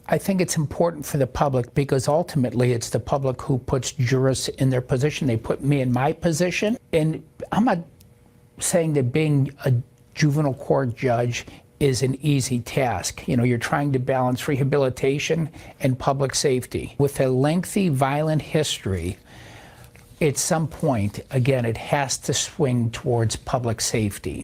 I think it's important for the public because ultimately it's the public who puts jurists in their position. They put me in my position. And I'm not saying that being a juvenile court judge is an easy task. You're trying to balance rehabilitation and public safety. With a lengthy violent history, at some point, again, it has to swing towards public safety.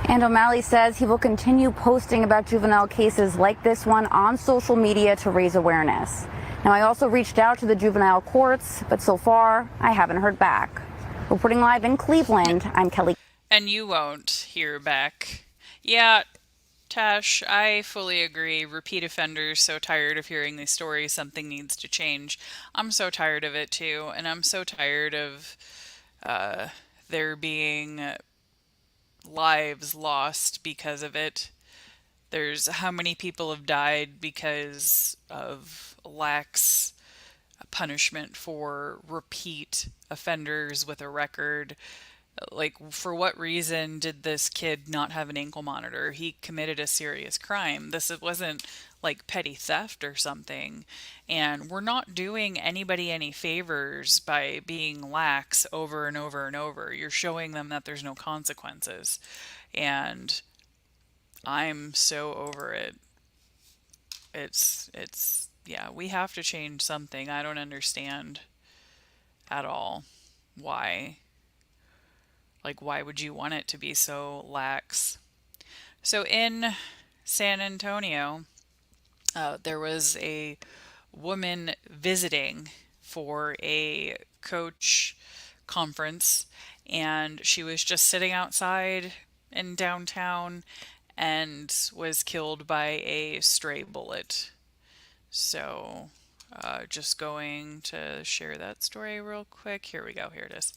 And O'Malley says he will continue posting about juvenile cases like this one on social media to raise awareness. Now, I also reached out to the juvenile courts, but so far, I haven't heard back. Reporting live in Cleveland, I'm Kelly. And you won't hear back. Yeah, Tash, I fully agree. Repeat offenders, so tired of hearing these stories. Something needs to change. I'm so tired of it too, and I'm so tired of there being lives lost because of it. There's how many people have died because of lax punishment for repeat offenders with a record. Like, for what reason did this kid not have an ankle monitor? He committed a serious crime. It wasn't like petty theft or something. And we're not doing anybody any favors by being lax over and over and over. You're showing them that there's no consequences. And I'm so over it. Yeah, we have to change something. I don't understand at all why Like, why would you want it to be so lax? So in San Antonio, there was a woman visiting for a coach conference, and she was just sitting outside in downtown and was killed by a stray bullet. So, just going to share that story real quick. Here we go. Here it is.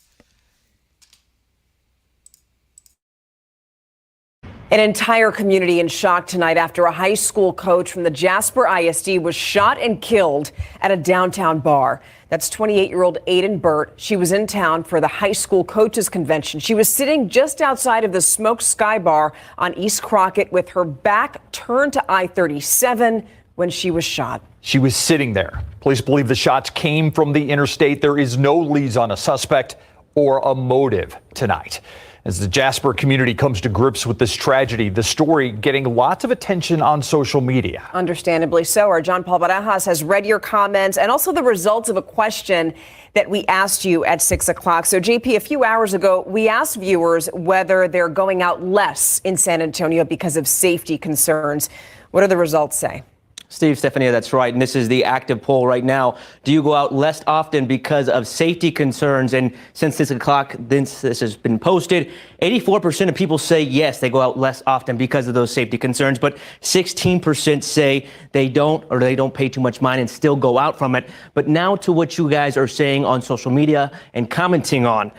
An entire community in shock tonight after a high school coach from the Jasper ISD was shot and killed at a downtown bar. That's 28-year-old Aiden Burt. She was in town for the high school coaches convention. She was sitting just outside of the Smoke Sky Bar on East Crockett with her back turned to I-37 when she was shot. She was sitting there. Police believe the shots came from the interstate. There is no leads on a suspect or a motive tonight. As the Jasper community comes to grips with this tragedy, the story getting lots of attention on social media. Understandably so. Our John Paul Barajas has read your comments and also the results of a question that we asked you at 6 o'clock. So, JP, a few hours ago, we asked viewers whether they're going out less in San Antonio because of safety concerns. What do the results say? Steve, Stephanie, that's right. And this is the active poll right now. Do you go out less often because of safety concerns? And since 6 o'clock, this has been posted, 84% of people say yes, they go out less often because of those safety concerns. But 16% say they don't, or they don't pay too much mind and still go out from it. But now to what you guys are saying on social media and commenting on.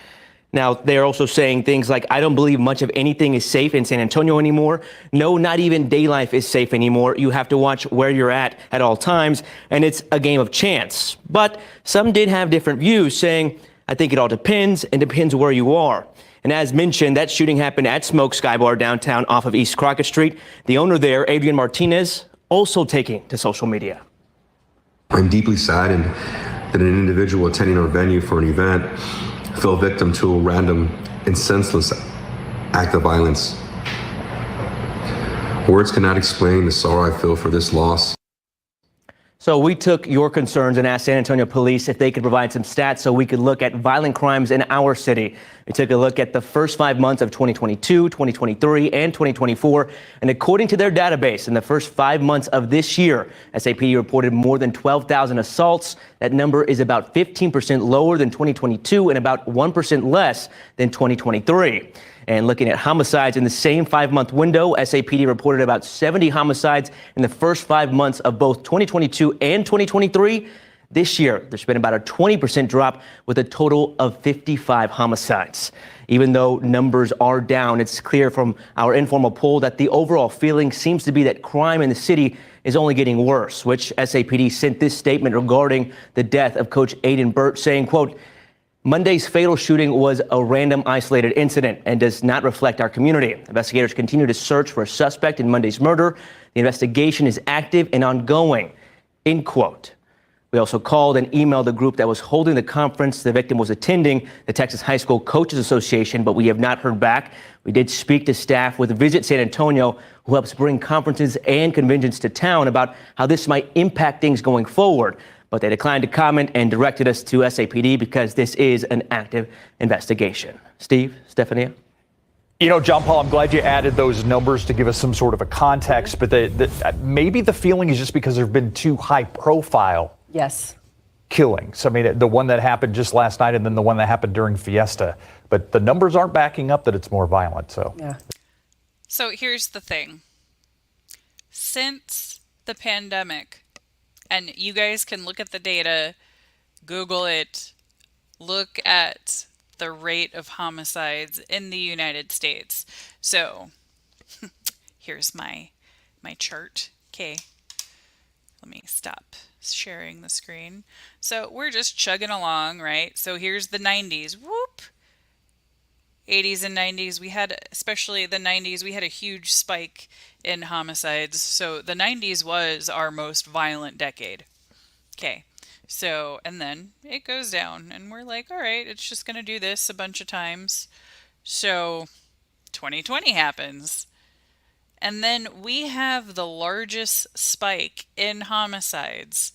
Now, they're also saying things like, I don't believe much of anything is safe in San Antonio anymore. No, not even day life is safe anymore. You have to watch where you're at all times, and it's a game of chance. But some did have different views, saying, I think it all depends, and depends where you are. And as mentioned, that shooting happened at Smoke Sky Bar downtown off of East Crockett Street. The owner there, Adrian Martinez, also taking to social media. I'm deeply saddened that an individual attending our venue for an event fell victim to a random and senseless act of violence. Words cannot explain the sorrow I feel for this loss. So we took your concerns and asked San Antonio police if they could provide some stats so we could look at violent crimes in our city. We took a look at the first 5 months of 2022, 2023, and 2024. And according to their database, in the first 5 months of this year, SAPD reported more than 12,000 assaults. That number is about 15% lower than 2022 and about 1% less than 2023. And looking at homicides in the same 5-month window, SAPD reported about 70 homicides in the first 5 months of both 2022 and 2023. This year, there's been about a 20% drop with a total of 55 homicides. Even though numbers are down, it's clear from our informal poll that the overall feeling seems to be that crime in the city is only getting worse, which SAPD sent this statement regarding the death of Coach Aiden Burt, saying, quote, Monday's fatal shooting was a random isolated incident and does not reflect our community. Investigators continue to search for a suspect in Monday's murder. The investigation is active and ongoing, end quote. We also called and emailed the group that was holding the conference the victim was attending, the Texas High School Coaches Association, but we have not heard back. We did speak to staff with Visit San Antonio, who helps bring conferences and conventions to town, about how this might impact things going forward. But they declined to comment and directed us to SAPD because this is an active investigation. Steve, Stephanie? You know, John Paul, I'm glad you added those numbers to give us some sort of a context, but maybe the feeling is just because there have been two high-profile killings. I mean, the one that happened just last night and then the one that happened during Fiesta. But the numbers aren't backing up that it's more violent. So here's the thing. Since the pandemic, and you guys can look at the data, Google it, look at the rate of homicides in the United States. So here's my chart. Okay, let me stop sharing the screen. So we're just chugging along, right? So here's the 90s. Whoop. 80s and 90s, we had, especially the 90s, we had a huge spike in homicides. So the 90s was our most violent decade. Okay, so, and then it goes down and we're like, all right, it's just going to do this a bunch of times. So 2020 happens. And then we have the largest spike in homicides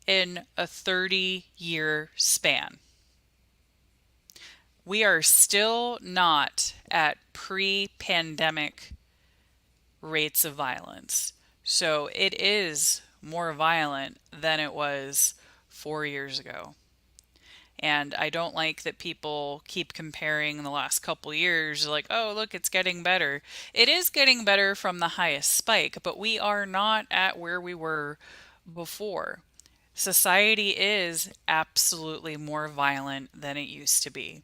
in a 30-year span. We are still not at pre-pandemic rates of violence. So it is more violent than it was 4 years ago. And I don't like that people keep comparing the last couple years, like, oh, look, it's getting better. It is getting better from the highest spike, but we are not at where we were before. Society is absolutely more violent than it used to be.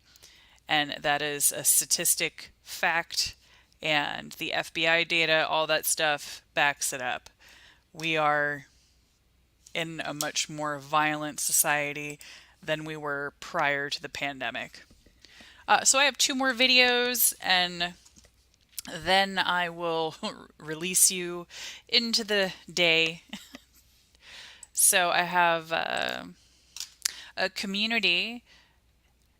And that is a statistic fact, and the FBI data, all that stuff backs it up. We are in a much more violent society than we were prior to the pandemic. So I have 2 more videos, and then I will release you into the day. So I have a community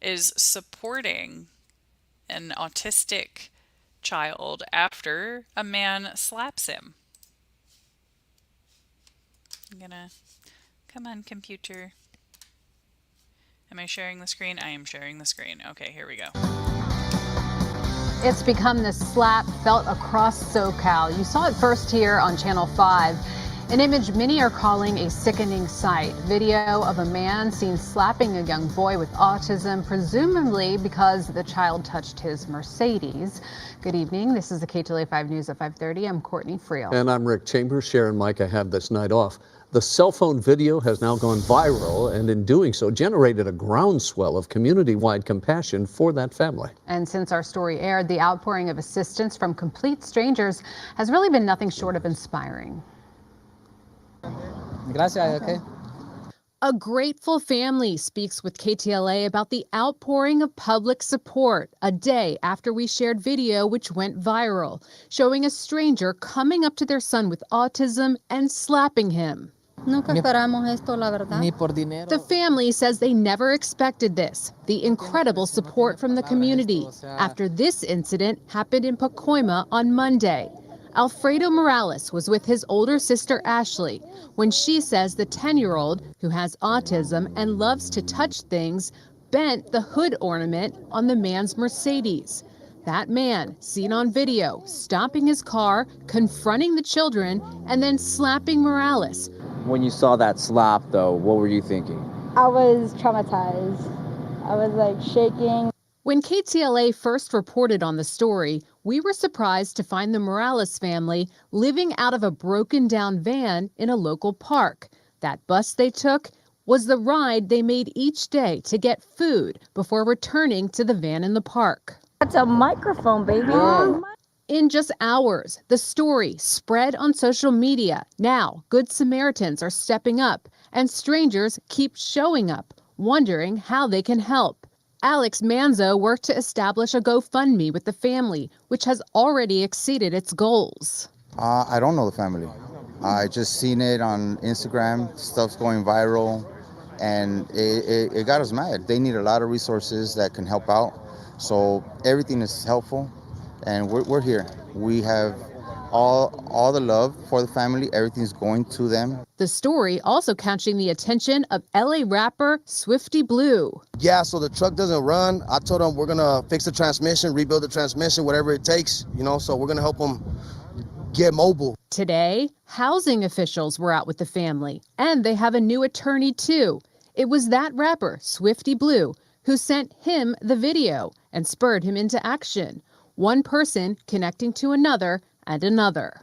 is supporting an autistic child after a man slaps him. I'm gonna, come on, computer. Am I sharing the screen? I am sharing the screen. Okay, here we go. It's become the slap felt across SoCal. You saw it first here on Channel 5. An image many are calling a sickening sight. Video of a man seen slapping a young boy with autism, presumably because the child touched his Mercedes. Good evening. This is the KTLA 5 News at 5:30. I'm Courtney Friel. And I'm Rick Chambers. Sharon and Micah have this night off. The cell phone video has now gone viral, and in doing so generated a groundswell of community-wide compassion for that family. And since our story aired, the outpouring of assistance from complete strangers has really been nothing short of inspiring. Gracias, okay. A grateful family speaks with KTLA about the outpouring of public support a day after we shared video which went viral, showing a stranger coming up to their son with autism and slapping him. Nunca esperamos esto, la verdad. Ni por dinero. The family says they never expected this, the incredible support from the community, after this incident happened in Pacoima on Monday. Alfredo Morales was with his older sister Ashley when she says the 10-year-old, who has autism and loves to touch things, bent the hood ornament on the man's Mercedes. That man, seen on video, stopping his car, confronting the children, and then slapping Morales. When you saw that slap, though, what were you thinking? I was traumatized. I was like shaking. When KTLA first reported on the story, we were surprised to find the Morales family living out of a broken down van in a local park. That bus they took was the ride they made each day to get food before returning to the van in the park. That's a microphone, baby. Whoa. In just hours, the story spread on social media. Now, Good Samaritans are stepping up, and strangers keep showing up, wondering how they can help. Alex Manzo worked to establish a GoFundMe with the family, which has already exceeded its goals. I don't know the family. I just seen it on Instagram. Stuff's going viral, and it got us mad. They need a lot of resources that can help out. So everything is helpful, and we're here. We have all the love for the family. Everything's going to them. The story also catching the attention of LA rapper Swifty Blue. Yeah, so the truck doesn't run. I told them we're gonna fix the transmission, rebuild the transmission, whatever it takes, so we're gonna help them get mobile. Today, housing officials were out with the family, and they have a new attorney too. It was that rapper, Swifty Blue, who sent him the video and spurred him into action. One person connecting to another and another.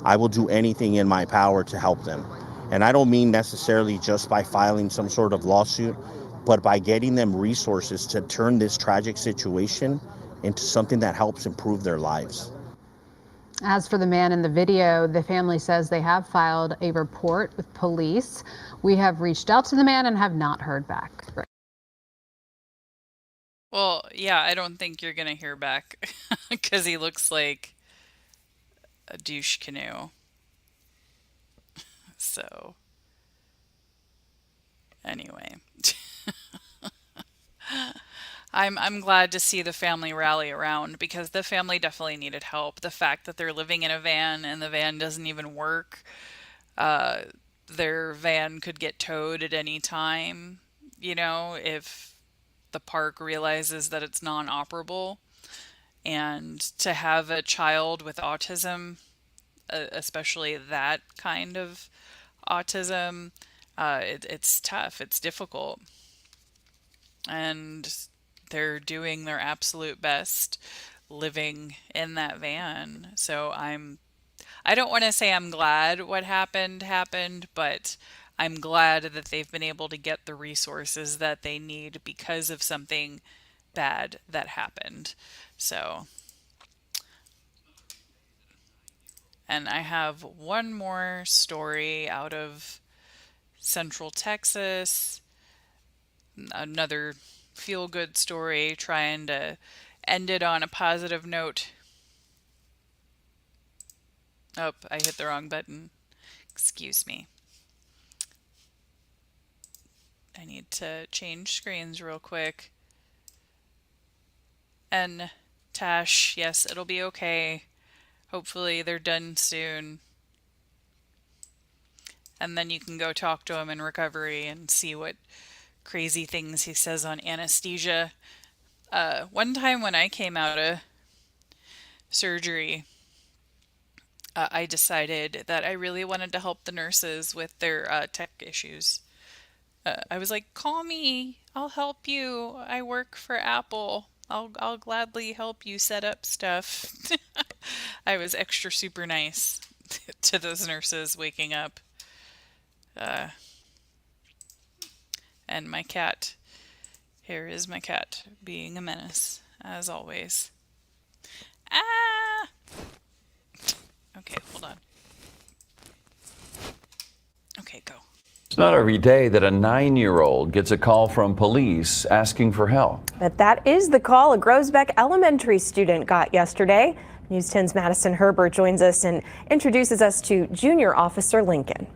I will do anything in my power to help them. And I don't mean necessarily just by filing some sort of lawsuit, but by getting them resources to turn this tragic situation into something that helps improve their lives. As for the man in the video, the family says they have filed a report with police. We have reached out to the man and have not heard back. Well, yeah, I don't think you're going to hear back because he looks like a douche canoe. So, anyway. I'm glad to see the family rally around because the family definitely needed help. The fact that they're living in a van and the van doesn't even work, their van could get towed at any time, if the park realizes that it's non-operable. And to have a child with autism, especially that kind of autism, it's tough, it's difficult. And they're doing their absolute best living in that van. So I don't want to say I'm glad what happened, but I'm glad that they've been able to get the resources that they need because of something bad that happened. So, and I have one more story out of Central Texas, another feel-good story, trying to end it on a positive note. Oh, I hit the wrong button. Excuse me. I need to change screens real quick. And Tash, yes, it'll be okay. Hopefully they're done soon. And then you can go talk to him in recovery and see what crazy things he says on anesthesia. One time when I came out of surgery, I decided that I really wanted to help the nurses with their tech issues. I was like, call me, I'll help you. I work for Apple. I'll gladly help you set up stuff. I was extra super nice to those nurses waking up. And my cat. Here is my cat being a menace, as always. Ah! Okay, hold on. Okay, go. It's not every day that a 9-year-old gets a call from police asking for help. But that is the call a Groesbeck Elementary student got yesterday. News 10's Madison Herbert joins us and introduces us to Junior Officer Lincoln.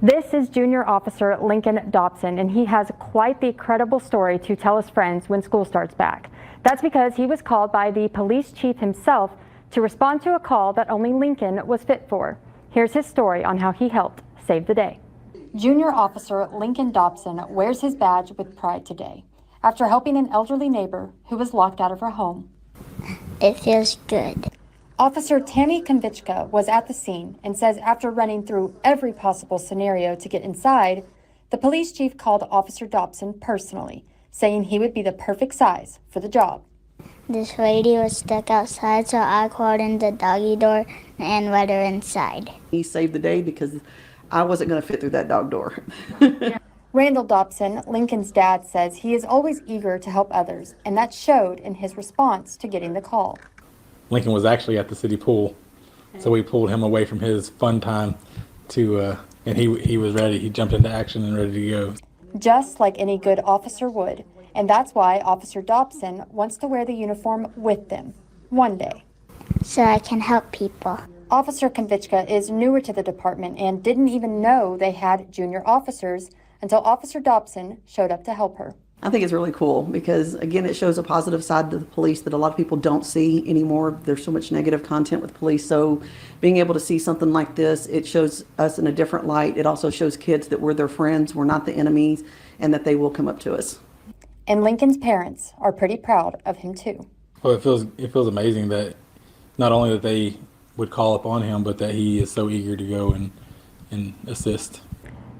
This is Junior Officer Lincoln Dobson, and he has quite the credible story to tell his friends when school starts back. That's because he was called by the police chief himself to respond to a call that only Lincoln was fit for. Here's his story on how he helped save the day. Junior Officer Lincoln Dobson wears his badge with pride today after helping an elderly neighbor who was locked out of her home. It feels good. Officer Tammy Konvichka was at the scene and says after running through every possible scenario to get inside, the police chief called Officer Dobson personally, saying he would be the perfect size for the job. This lady was stuck outside, so I called in the doggy door and let her inside. He saved the day because I wasn't going to fit through that dog door. Randall Dobson, Lincoln's dad, says he is always eager to help others, and that showed in his response to getting the call. Lincoln was actually at the city pool, so we pulled him away from his fun time and he was ready. He jumped into action and ready to go. Just like any good officer would, and that's why Officer Dobson wants to wear the uniform with them one day. So I can help people. Officer Konvichka is newer to the department and didn't even know they had junior officers until Officer Dobson showed up to help her. I think it's really cool because, again, it shows a positive side to the police that a lot of people don't see anymore. There's so much negative content with police. So being able to see something like this, it shows us in a different light. It also shows kids that we're their friends, we're not the enemies, and that they will come up to us. And Lincoln's parents are pretty proud of him too. Well, it feels amazing that not only that they would call upon him, but that he is so eager to go and assist.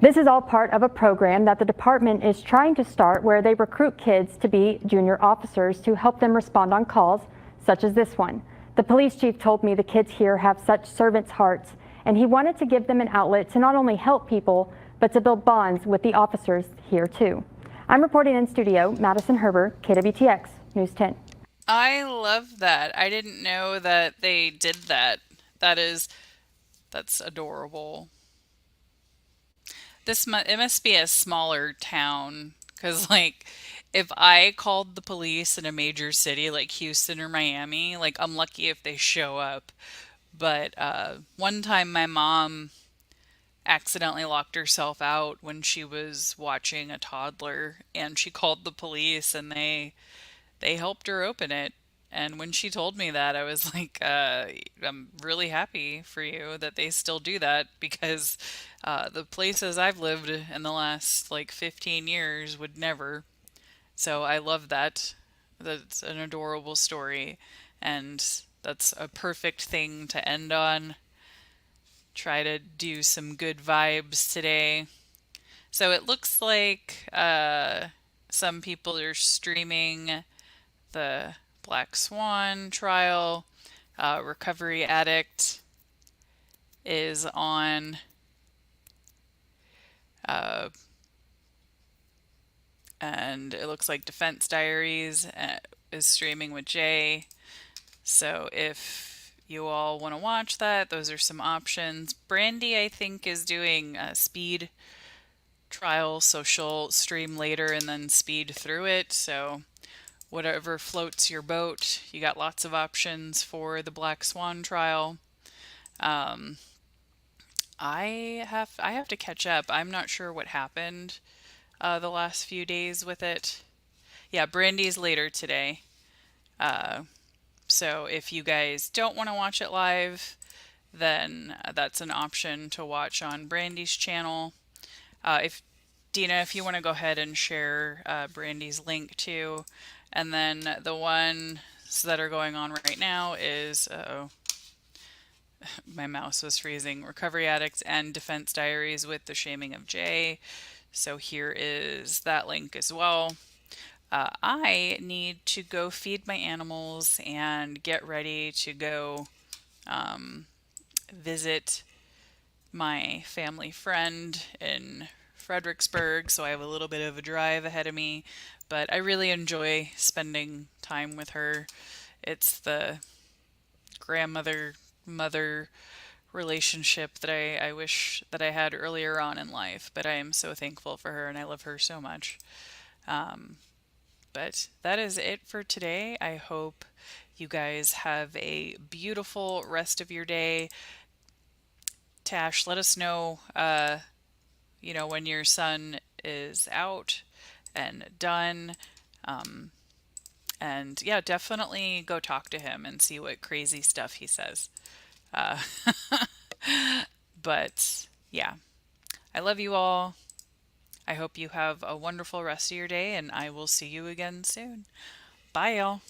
This is all part of a program that the department is trying to start where they recruit kids to be junior officers to help them respond on calls such as this one. The police chief told me the kids here have such servants' hearts, and he wanted to give them an outlet to not only help people, but to build bonds with the officers here too. I'm reporting in studio, Madison Herbert, KWTX News 10. I love that. I didn't know that they did that. That's adorable. It must be a smaller town, because like if I called the police in a major city like Houston or Miami, like I'm lucky if they show up. But one time my mom accidentally locked herself out when she was watching a toddler, and she called the police and they helped her open it. And when she told me that, I was like, I'm really happy for you that they still do that, because the places I've lived in the last like 15 years would never. So I love that. That's an adorable story, and that's a perfect thing to end on. Try to do some good vibes today. So it looks like some people are streaming the Black Swan trial. Recovery Addict is on. Uh, and it looks like Defense Diaries is streaming with Jay. So if you all want to watch that, those are some options. Brandy, I think, is doing a speed trial, so she'll stream later and then speed through it. So whatever floats your boat, you got lots of options for the Black Swan trial. I have to catch up. I'm not sure what happened the last few days with it. Yeah, Brandy's later today. So if you guys don't want to watch it live, then that's an option to watch on Brandy's channel. If Dina, if you want to go ahead and share Brandy's link too. And then the ones that are going on right now is, my mouse was freezing, Recovery Addicts and Defense Diaries with the Shaming of Jay. So here is that link as well. I need to go feed my animals and get ready to go visit my family friend in Fredericksburg, so I have a little bit of a drive ahead of me, but I really enjoy spending time with her. It's the grandmother-mother relationship that I wish that I had earlier on in life, but I am so thankful for her and I love her so much. But that is it for today. I hope you guys have a beautiful rest of your day. Tash, let us know, when your son is out and done. And yeah, definitely go talk to him and see what crazy stuff he says. But yeah, I love you all. I hope you have a wonderful rest of your day, and I will see you again soon. Bye, y'all.